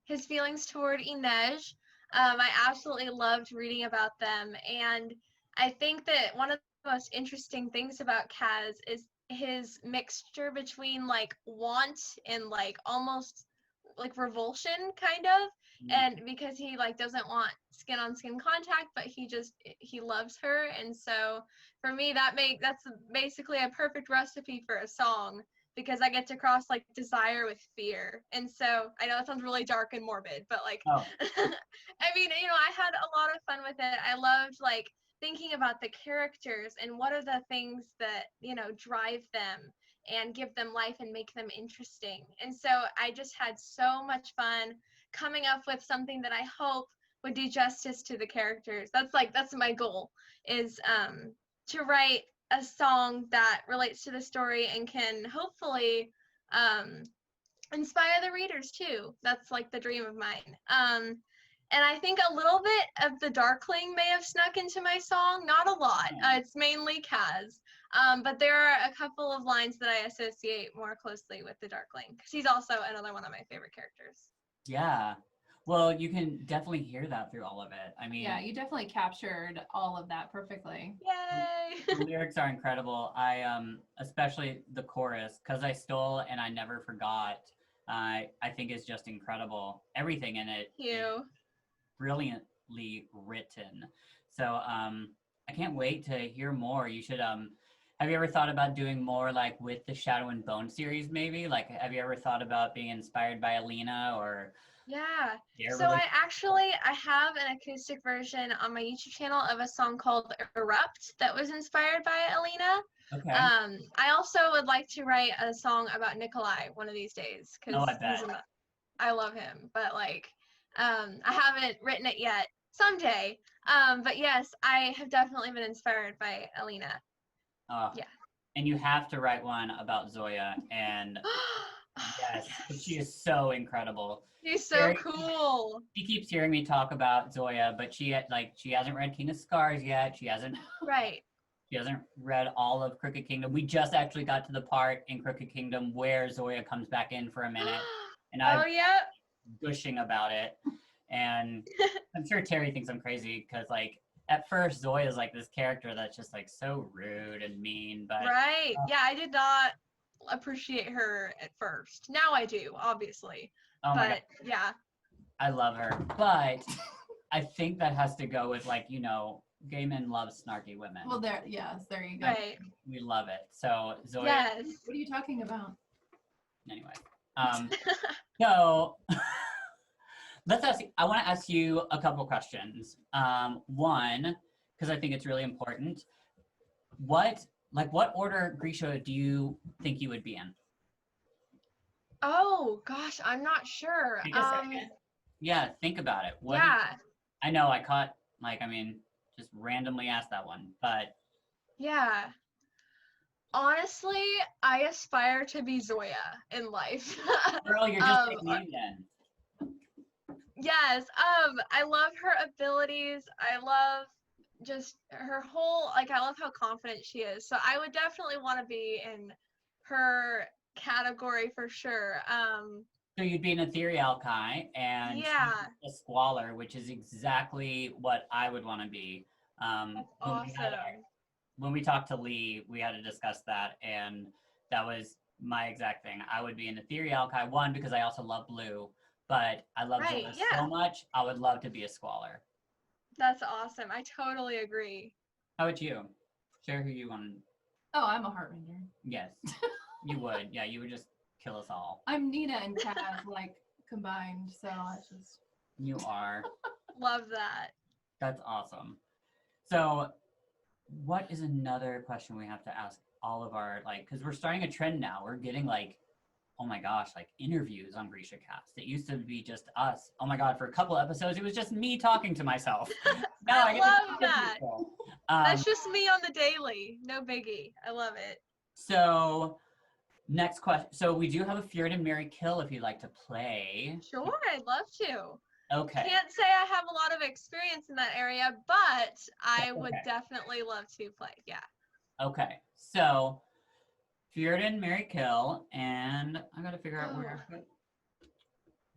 his feelings toward Inej. I absolutely loved reading about them, and I think that one of the most interesting things about Kaz is his mixture between like want and like almost like revulsion kind of, and because he like doesn't want skin on skin contact, but he loves her, and so for me that's basically a perfect recipe for a song because I get to cross like desire with fear. And so I know that sounds really dark and morbid, but like, Oh. I mean, I had a lot of fun with it. I loved like thinking about the characters and what are the things that, drive them and give them life and make them interesting. And so I just had so much fun coming up with something that I hope would do justice to the characters. That's my goal is to write a song that relates to the story and can hopefully inspire the readers too. That's like the dream of mine. And I think a little bit of the Darkling may have snuck into my song, not a lot. It's mainly Kaz. But there are a couple of lines that I associate more closely with the Darkling because he's also another one of my favorite characters. Yeah. Well, you can definitely hear that through all of it. I mean, Yeah, you definitely captured all of that perfectly. Yay! the lyrics are incredible. I especially the chorus, "Cause I stole and I never forgot." I think is just incredible. Everything in it Thank you. brilliantly written. So I can't wait to hear more. You should have you ever thought about doing more like with the Shadow and Bone series maybe? Like have you ever thought about being inspired by Alina or Yeah. their So I have an acoustic version on my YouTube channel of a song called Erupt that was inspired by Alina. Okay. I also would like to write a song about Nikolai one of these days because I bet. I love him, but like I haven't written it yet. Someday. But yes, I have definitely been inspired by Alina. Yeah. And you have to write one about Zoya and yes, she is so incredible. She's so cool. She keeps hearing me talk about Zoya, but she hasn't read King of Scars yet. She hasn't read all of Crooked Kingdom. We just actually got to the part in Crooked Kingdom where Zoya comes back in for a minute, and I'm gushing about it. And I'm sure Terry thinks I'm crazy because like at first Zoya is like this character that's just like so rude and mean, but yeah, I did not appreciate her at first. Now I do, obviously. Oh my God. Yeah. I love her. But I think that has to go with like, gay men love snarky women. Well, there you go. Right. We love it. So Zoya. Yes. What are you talking about? Anyway. So I want to ask you a couple questions. One, because I think it's really important. What order, Grisha, do you think you would be in? Oh gosh, I'm not sure. Take a second. Yeah, think about it. Yeah, I know I caught, just randomly asked that one, but yeah. Honestly, I aspire to be Zoya in life. girl, you're just Um, like me then. Yes, I love her abilities. I love just her whole, like, I love how confident she is. So I would definitely want to be in her category for sure. So you'd be an ethereal Kai and Yeah, a squalor, which is exactly what I would want to be. that's awesome. When we talked to Lee, we had to discuss that, and that was my exact thing. I would be an ethereal Kai, one, because I also love blue, but I love Right, Zola yeah. so much, I would love to be a squalor. That's awesome. I totally agree. How about you? Share who you want. Oh, I'm a Heartrender. Yes, you would. Yeah, you would just kill us all. I'm Nina and Kaz like combined, so I just. You are. Love that. That's awesome. So, what is another question we have to ask all of our, because we're starting a trend now. We're getting oh my gosh, interviews on GrishaCast. It used to be just us. Oh my God, for a couple episodes, it was just me talking to myself. Now I get to love talk to that. people. That's just me on the daily. No biggie. I love it. So, next question. So, we do have a Feared and Mary Kill if you'd like to play. Sure, I'd love to. Okay. Can't say I have a lot of experience in that area, but I That's would okay. definitely love to play. Yeah. Okay. So, Feared and Mary Kill, and I gotta figure out where I put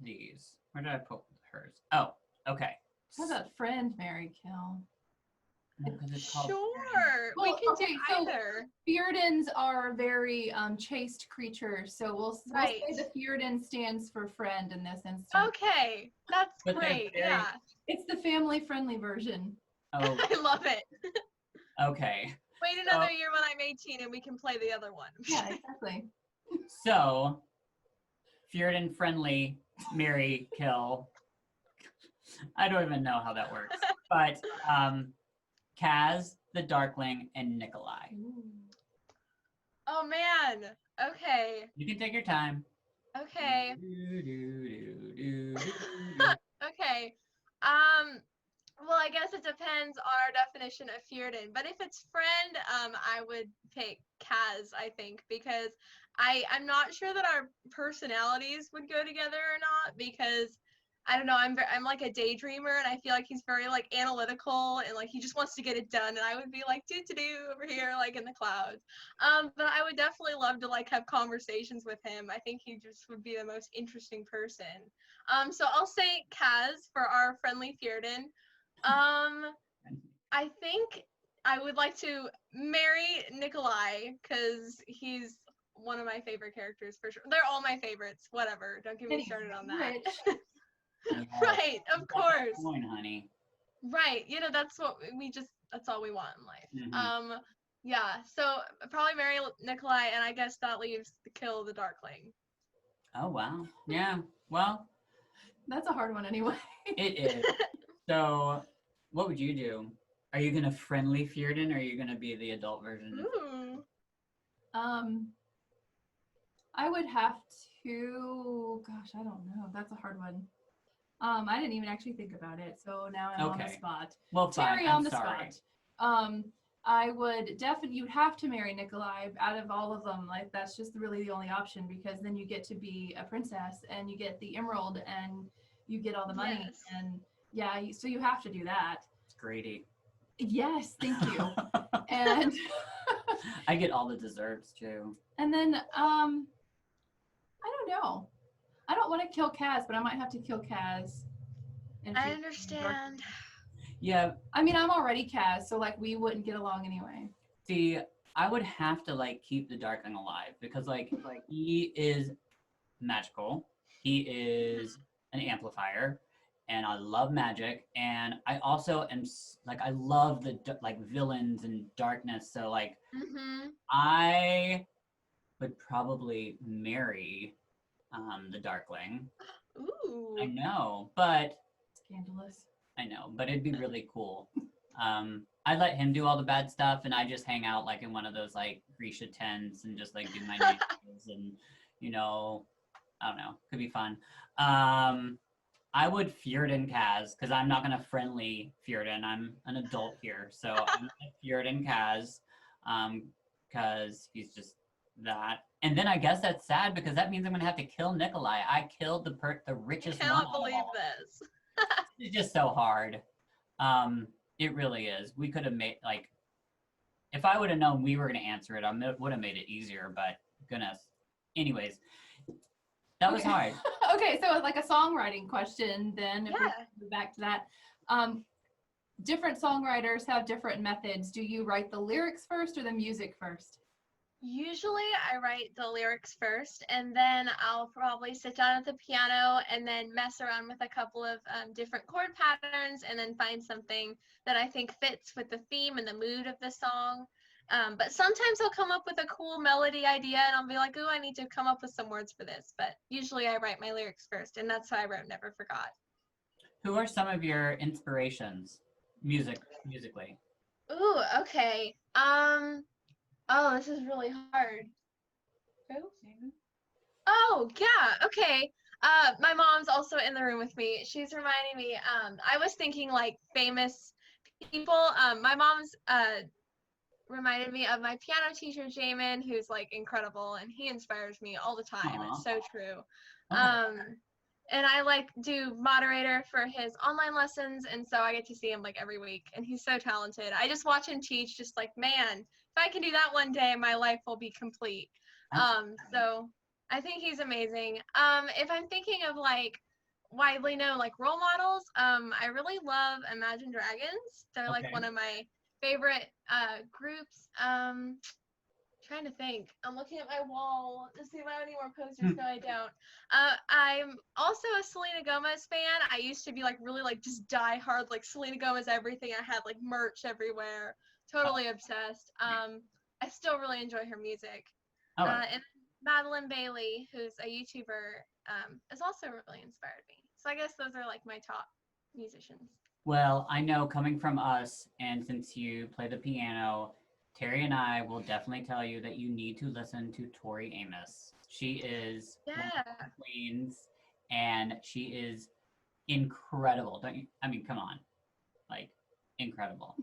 these. Where did I put hers? Oh, okay. How about friend, Mary Kill? No, 'cause it's called Sure. We Well, can okay, do so- either. Fjordans are very chaste creatures, so we'll Right. say the Fjordan stands for friend in this instance. Okay. That's But they're great. very- Yeah. It's the family-friendly version. Oh, I love it. okay. Wait another year when I'm 18 and we can play the other one. Yeah, exactly. So, Feared and Friendly Mary Kill. I don't even know how that works. But Kaz, the Darkling, and Nikolai. Oh man. Okay. You can take your time. Okay. Do-do-do-do-do-do. Okay. Well, I guess it depends on our definition of Fjorden. But if it's friend, I would pick Kaz, I think, because I'm not sure that our personalities would go together or not, because I don't know, I'm like a daydreamer, and I feel like he's very analytical, and he just wants to get it done, and I would be do over here in the clouds. But I would definitely love to have conversations with him. I think he just would be the most interesting person. So I'll say Kaz for our friendly Fjorden. I think I would like to marry Nikolai because he's one of my favorite characters for sure. They're all my favorites. Whatever. Don't get me started on that. Yeah, Right, of you got that course. Point, honey. Right. That's what that's all we want in life. Mhm. Yeah. So probably marry Nikolai, and I guess that leaves the kill the Darkling. Oh, wow. Yeah. Well, That's a hard one anyway. it is. So, what would you do? Are you going to friendly Fjorden, or are you going to be the adult version? Ooh. I would have to. Gosh, I don't know. That's a hard one. I didn't even actually think about it, so now I'm on the Okay. spot. Well, fine. Terry I'm on the sorry. spot. I would definitely. You'd have to marry Nikolai out of all of them. That's just really the only option, because then you get to be a princess and you get the emerald and you get all the money Yes. and yeah. So you have to do that. It's greedy. Yes, thank you. And I get all the desserts too. and then I don't know. I don't want to kill Kaz, but I might have to kill Kaz. And I keep- understand. Yeah. I mean, I'm already Kaz, so we wouldn't get along anyway. See, I would have to keep the Darkling alive because he is magical. He is an amplifier, and I love magic, and I also am I love the villains and darkness. So Mm-hmm. I would probably marry the Darkling. Ooh. I know, but Scandalous. I know, but it'd be really cool. I let him do all the bad stuff, and I just hang out like in one of those like Grisha tents and just like do my nails and I don't know, could be fun. I would Fjorden Kaz because I'm not gonna friendly Fjorden. I'm an adult here, so I'm gonna Fjorden Kaz because he's just that. And then I guess that's sad because that means I'm gonna have to kill Nikolai. I killed the richest I one. cannot believe this. It's just so hard. It really is. We could have made like if I would have known we were gonna answer it, I would have made it easier. But goodness. Anyways, that was hard. Okay, so like a songwriting question then, if we move back to that. Different songwriters have different methods. Do you write the lyrics first or the music first? Usually I write the lyrics first, and then I'll probably sit down at the piano and then mess around with a couple of different chord patterns and then find something that I think fits with the theme and the mood of the song. But sometimes I'll come up with a cool melody idea and I'll be like, oh, I need to come up with some words for this. But usually I write my lyrics first, and that's why I wrote Never Forgot. Who are some of your inspirations musically? Ooh, okay. Oh, this is really hard. Who? Oh, yeah, okay. My mom's also in the room with me. She's reminding me, I was thinking like famous people. My mom's reminded me of my piano teacher, Jamin, who's like incredible, and he inspires me all the time. Aww. It's so true. Okay. And I like do moderator for his online lessons, and so I get to see him like every week, and he's so talented. I just watch him teach, just like, man, if I can do that one day, my life will be complete. So I think he's amazing. If I'm thinking of like widely known like role models, I really love Imagine Dragons. They're like one of my favorite groups. Trying to think. I'm looking at my wall to see if I have any more posters. No, I don't. I'm also a Selena Gomez fan. I used to be like really like just die hard like Selena Gomez everything. I had like merch everywhere. Totally obsessed. I still really enjoy her music. And Madeline Bailey, who's a YouTuber, has also really inspired me. So I guess those are like my top musicians. Well, I know coming from us, and since you play the piano, Terry and I will definitely tell you that you need to listen to Tori Amos. She is one of the queens, and she is incredible. Don't you? I mean, come on, like incredible.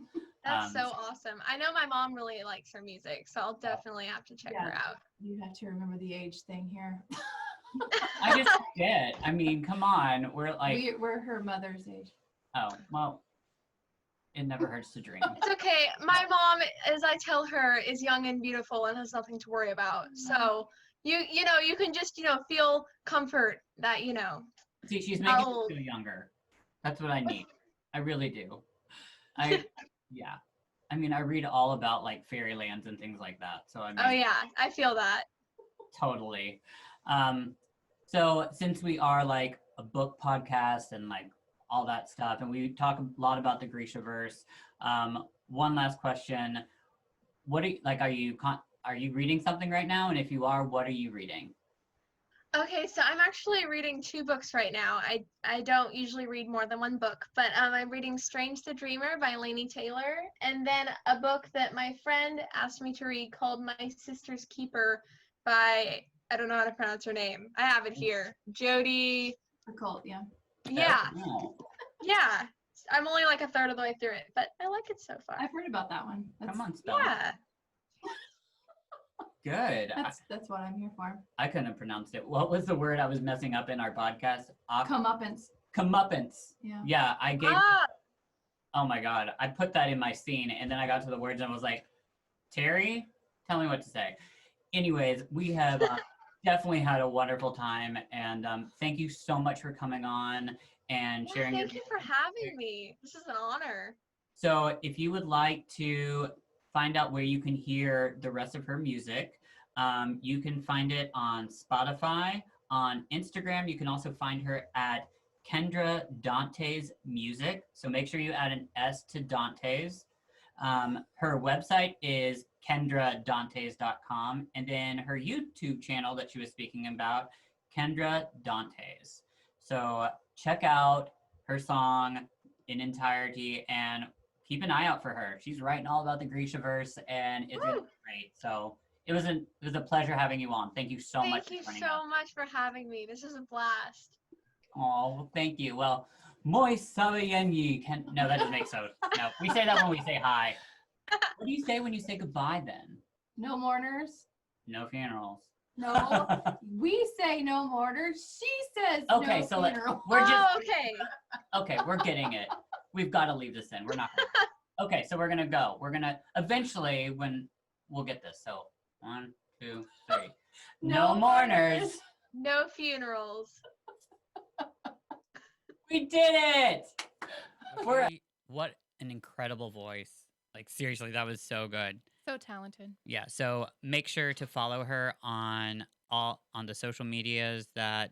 That's so awesome. I know my mom really likes her music, so I'll definitely have to check her out. You have to remember the age thing here. I just forget. I mean, come on. We're like we're her mother's age. Oh, well, it never hurts to dream. It's okay. My mom, as I tell her, is young and beautiful and has nothing to worry about. So you can just, feel comfort that, See, she's making me feel younger. That's what I need. I really do. Yeah. I mean, I read all about like fairylands and things like that. So I mean, oh yeah, I feel that. Totally. So since we are like a book podcast and like all that stuff, and we talk a lot about the Grishaverse. One last question: what are you reading something right now? And if you are, what are you reading? Okay, so I'm actually reading 2 books right now. I don't usually read more than one book, but I'm reading Strange the Dreamer by Laini Taylor, and then a book that my friend asked me to read called My Sister's Keeper by, I don't know how to pronounce her name. I have it here. Jodi. Occult, yeah. Yeah. Oh. Yeah. I'm only like a third of the way through it, but I like it so far. I've heard about that one. Come on, spell. Yeah. Good. That's what I'm here for. I couldn't have pronounced it. What was the word I was messing up in our podcast? Comeuppance. Comeuppance. Yeah. Yeah, I gave. Oh my God, I put that in my scene, and then I got to the words and I was like, Terry, tell me what to say. Anyways, we have definitely had a wonderful time, and thank you so much for coming on and sharing. Thank you for having me. This is an honor. So if you would like to find out where you can hear the rest of her music, you can find it on Spotify, on Instagram. You can also find her at Kendra Dante's Music. So make sure you add an S to Dante's. Her website is kendradantes.com, and then her YouTube channel that she was speaking about, Kendra Dantes. So check out her song in entirety and keep an eye out for her. She's writing all about the Grishaverse, and it's gonna be great. So it was a pleasure having you on. Thank you so much Thank you for joining so us. much for having me. This is a blast. Oh, well, thank you. Well, Moi Soverenyi can no, that doesn't make sense. No, we say that when we say hi. What do you say when you say goodbye then? No mourners. No funerals. No, we say no mourners. She says Okay, no so funeral. we're just okay. okay. We're getting it. We've got to leave this in. We're not. Okay, so we're gonna go. We're gonna eventually when we'll get this. So 1, 2, 3. No mourners. No funerals. We did it. What an incredible voice. Like seriously, that was so good. So talented. Yeah, so make sure to follow her on the social medias that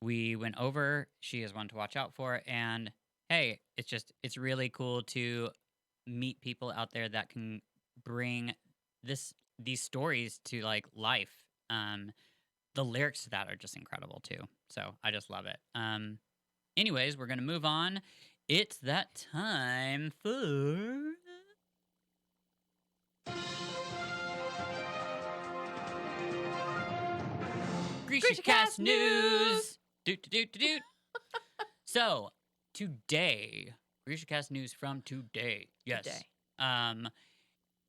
we went over. She is one to watch out for. And hey, it's really cool to meet people out there that can bring these stories to like life. The lyrics to that are just incredible too. So I just love it. Anyways, we're gonna move on. It's that time for GrishaCast news. Doot. So today, GrishaCast news from today. Yes. Today.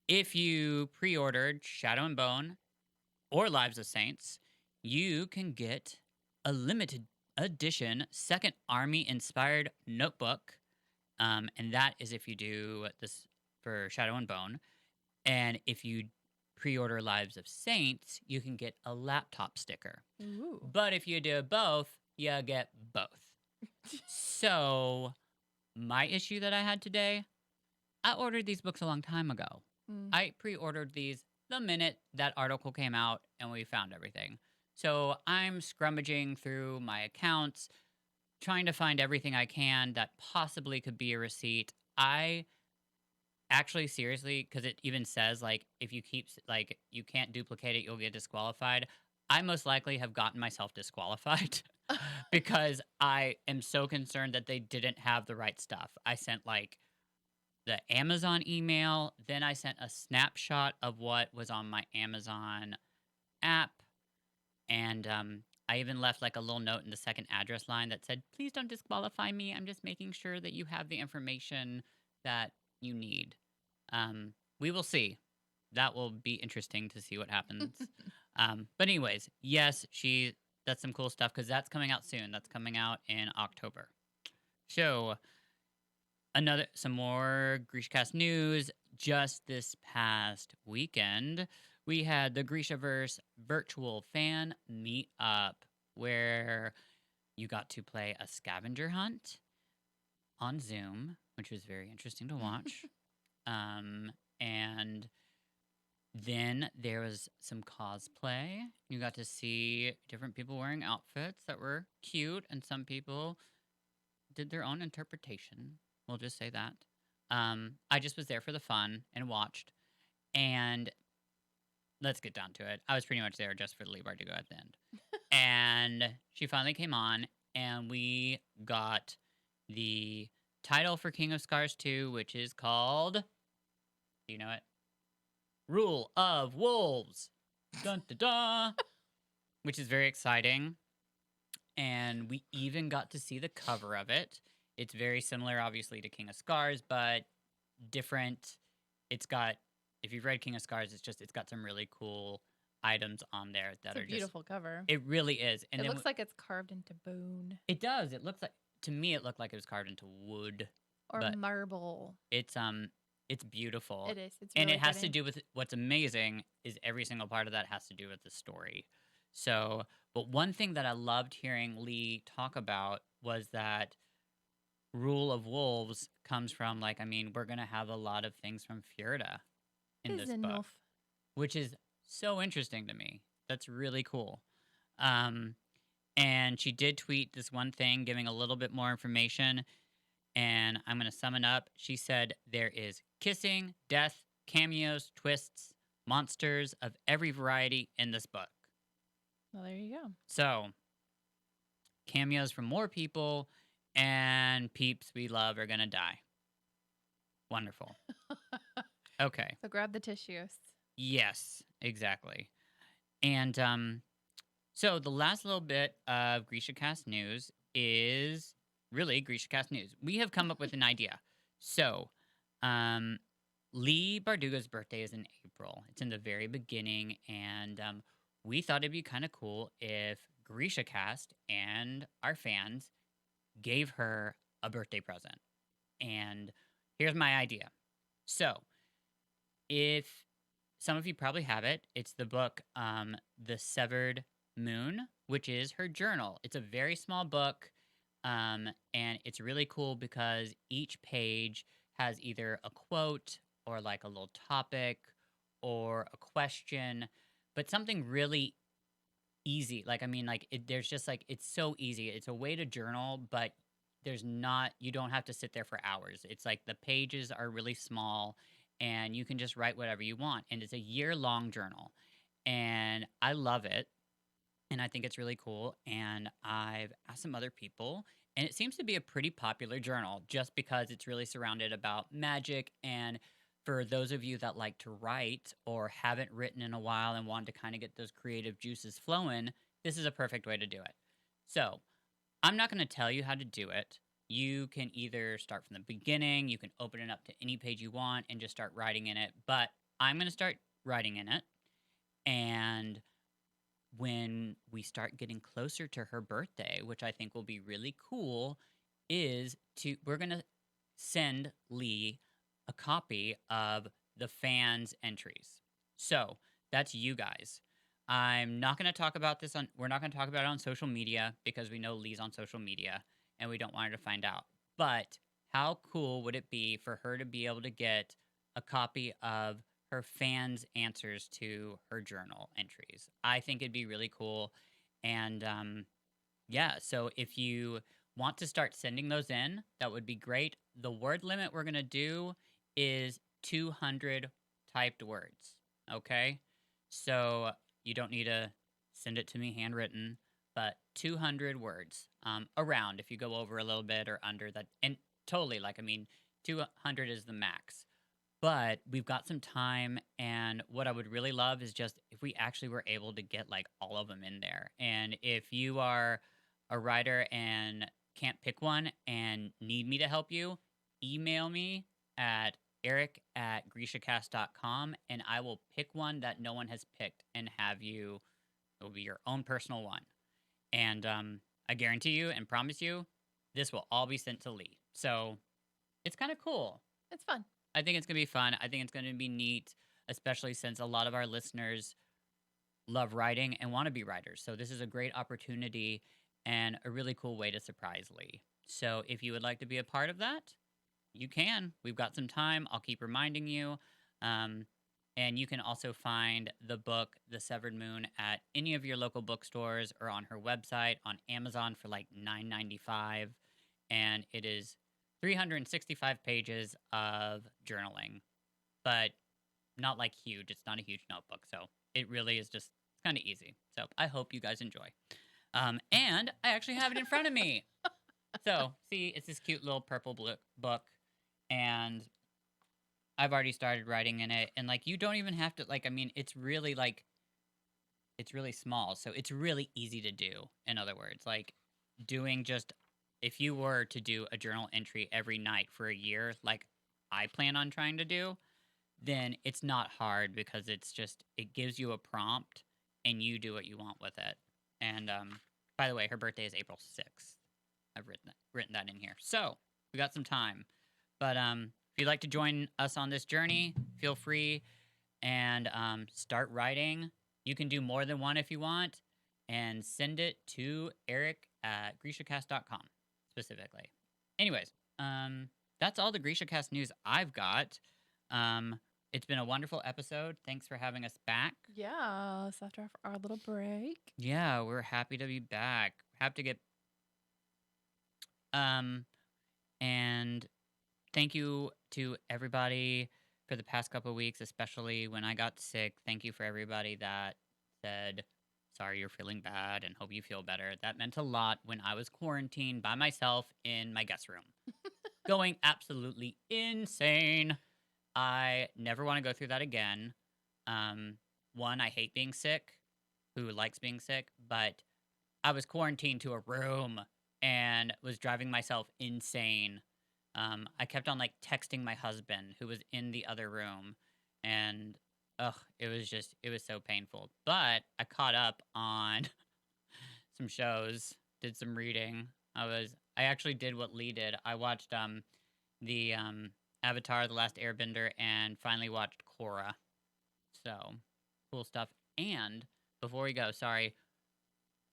If you pre-ordered Shadow and Bone or Lives of Saints, you can get a limited edition Second Army inspired notebook. And that is if you do this for Shadow and Bone. And if you pre-order Lives of Saints, you can get a laptop sticker. Ooh. But if you do both, you get both. So, my issue that I had today, I ordered these books a long time ago. I pre-ordered these the minute that article came out and we found everything. So, I'm scrummaging through my accounts, trying to find everything I can that possibly could be a receipt. I actually, seriously, because it even says, like, if you keep, like, you can't duplicate it, you'll get disqualified. I most likely have gotten myself disqualified because I am so concerned that they didn't have the right stuff. I sent, like, the Amazon email, then I sent a snapshot of what was on my Amazon app, and I even left, like, a little note in the second address line that said, please don't disqualify me. I'm just making sure that you have the information that you need. We will see. That will be interesting to see what happens. But anyways, yes, that's some cool stuff because that's coming out soon. That's coming out in October. So some more GrishaCast news. Just this past weekend, we had the Grishaverse virtual fan meetup where you got to play a scavenger hunt on Zoom, which was very interesting to watch. And then there was some cosplay. You got to see different people wearing outfits that were cute, and some people did their own interpretation. We'll just say that. I just was there for the fun and watched. And let's get down to it. I was pretty much there just for the Lee Bardugo at the end. And she finally came on, and we got the title for King of Scars 2, which is called, do you know it? Rule of Wolves. Dun da da. Which is very exciting. And we even got to see the cover of it. It's very similar, obviously, to King of Scars, but different. It's got, if you've read King of Scars, it's got some really cool items on there that It's a beautiful cover. It really is. And it looks like it's carved into bone. It does. It looks like, to me, it looked like it was carved into wood. Or marble. It's beautiful. It is. It's really, and it has pretty. to do with, what's amazing is every single part of that has to do with the story. So, but one thing that I loved hearing Lee talk about was that Rule of Wolves comes from, like, I mean, we're going to have a lot of things from Fjorda in this book, which is so interesting to me. That's really cool. And she did tweet this one thing giving a little bit more information, and I'm going to sum it up. She said, there is kissing, death, cameos, twists, monsters of every variety in this book. Well, there you go. So, cameos from more people, and peeps we love are going to die. Wonderful. Okay. So grab the tissues. Yes, exactly. And so the last little bit of GrishaCast news is really GrishaCast news. We have come up with an idea. So, Lee Bardugo's birthday is in April. It's in the very beginning, and we thought it'd be kind of cool if GrishaCast and our fans gave her a birthday present. And here's my idea. So, if some of you probably have it, it's the book The Severed Moon, which is her journal. It's a very small book, and it's really cool because each page has either a quote or like a little topic or a question, but something really easy. Like, I mean, like, there's just like, it's so easy. It's a way to journal, but you don't have to sit there for hours. It's like the pages are really small and you can just write whatever you want. And it's a year-long journal. And I love it. And I think it's really cool. And I've asked some other people, and it seems to be a pretty popular journal just because it's really surrounded about magic. And for those of you that like to write or haven't written in a while and want to kind of get those creative juices flowing, this is a perfect way to do it. So I'm not going to tell you how to do it. You can either start from the beginning, you can open it up to any page you want and just start writing in it. But I'm going to start writing in it. And when we start getting closer to her birthday, which I think will be really cool, we're going to send Lee a copy of the fans' entries. So that's you guys. I'm not going to talk about we're not going to talk about it on social media because we know Lee's on social media and we don't want her to find out. But how cool would it be for her to be able to get a copy of her fans' answers to her journal entries? I think it'd be really cool. And yeah, so if you want to start sending those in, that would be great. The word limit we're going to do is 200 typed words. Okay? So you don't need to send it to me handwritten, but 200 words around. If you go over a little bit or under that, and totally, like, I mean, 200 is the max. But we've got some time, and what I would really love is just if we actually were able to get like all of them in there. And if you are a writer and can't pick one and need me to help you, email me at eric@grishacast.com, and I will pick one that no one has picked and it'll be your own personal one. And I guarantee you and promise you, this will all be sent to Lee. So it's kind of cool. It's fun. I think it's going to be fun. I think it's going to be neat, especially since a lot of our listeners love writing and want to be writers. So this is a great opportunity and a really cool way to surprise Lee. So if you would like to be a part of that, you can. We've got some time. I'll keep reminding you. And you can also find the book, The Severed Moon, at any of your local bookstores or on her website, on Amazon for like $9.95. And it is 365 pages of journaling, but not like huge. It's not a huge notebook. So it really is just kind of easy. So I hope you guys enjoy. And I actually have it in front of me. So see, it's this cute little purple book, and I've already started writing in it. And like, you don't even have to, like, I mean, it's really small. So it's really easy to do. In other words, like if you were to do a journal entry every night for a year, like I plan on trying to do, then it's not hard because it gives you a prompt and you do what you want with it. And by the way, her birthday is April 6th. I've written that in here. So we got some time. But if you'd like to join us on this journey, feel free and start writing. You can do more than one if you want, and send it to eric@grishacast.com. specifically. Anyways, that's all the GrishaCast news I've got. It's been a wonderful episode. Thanks for having us back. Yeah, so after our little break. Yeah, we're happy to be back. Happy to get and thank you to everybody for the past couple of weeks, especially when I got sick. Thank you for everybody that said sorry you're feeling bad and hope you feel better. That meant a lot when I was quarantined by myself in my guest room, going absolutely insane. I never want to go through that again. One, I hate being sick. Who likes being sick? But I was quarantined to a room and was driving myself insane. I kept on like texting my husband who was in the other room, and it was so painful. But I caught up on some shows, did some reading. I actually did what Lee did. I watched the Avatar: The Last Airbender and finally watched Korra. So cool stuff. And before we go, sorry,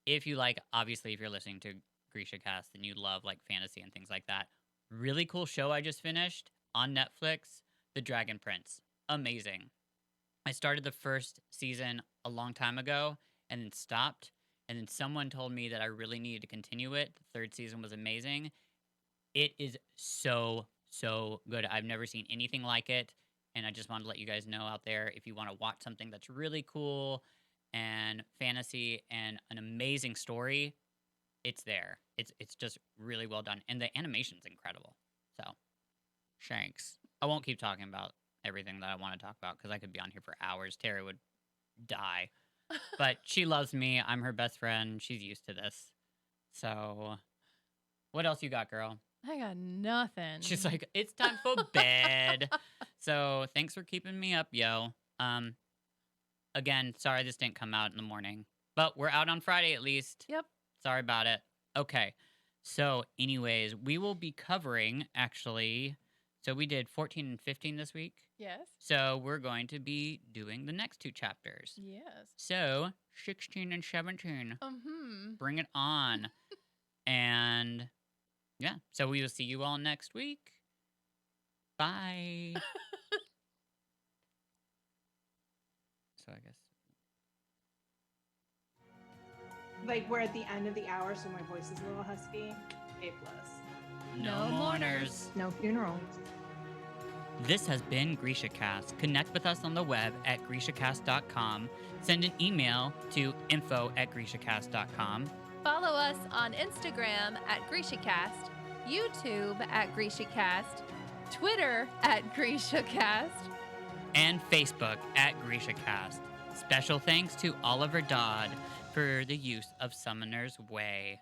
if you like, obviously, if you're listening to GrishaCast and you love like fantasy and things like that, really cool show I just finished on Netflix, The Dragon Prince. Amazing. I started the first season a long time ago and then stopped. And then someone told me that I really needed to continue it. The third season was amazing. It is so, so good. I've never seen anything like it. And I just wanted to let you guys know out there, if you want to watch something that's really cool and fantasy and an amazing story, it's there. It's just really well done. And the animation's incredible. So, thanks. I won't keep talking about everything that I want to talk about because I could be on here for hours. Terry would die. But she loves me. I'm her best friend. She's used to this. So, what else you got, girl? I got nothing. She's like, it's time for bed. So, thanks for keeping me up, yo. Again, sorry this didn't come out in the morning. But we're out on Friday at least. Yep. Sorry about it. Okay. So, anyways, we will be covering, actually, so we did 14 and 15 this week. Yes. So, we're going to be doing the next two chapters. Yes. So, 16 and 17. Mm-hmm. Bring it on. And, yeah. So, we will see you all next week. Bye. So, I guess. Like we're at the end of the hour, so my voice is a little husky. A plus. No mourners. No funerals. This has been GrishaCast. Connect with us on the web at GrishaCast.com. Send an email to info@GrishaCast.com. Follow us on Instagram at GrishaCast, YouTube at GrishaCast, Twitter at GrishaCast, And Facebook at GrishaCast. Special thanks to Oliver Dodd for the use of Summoner's Way.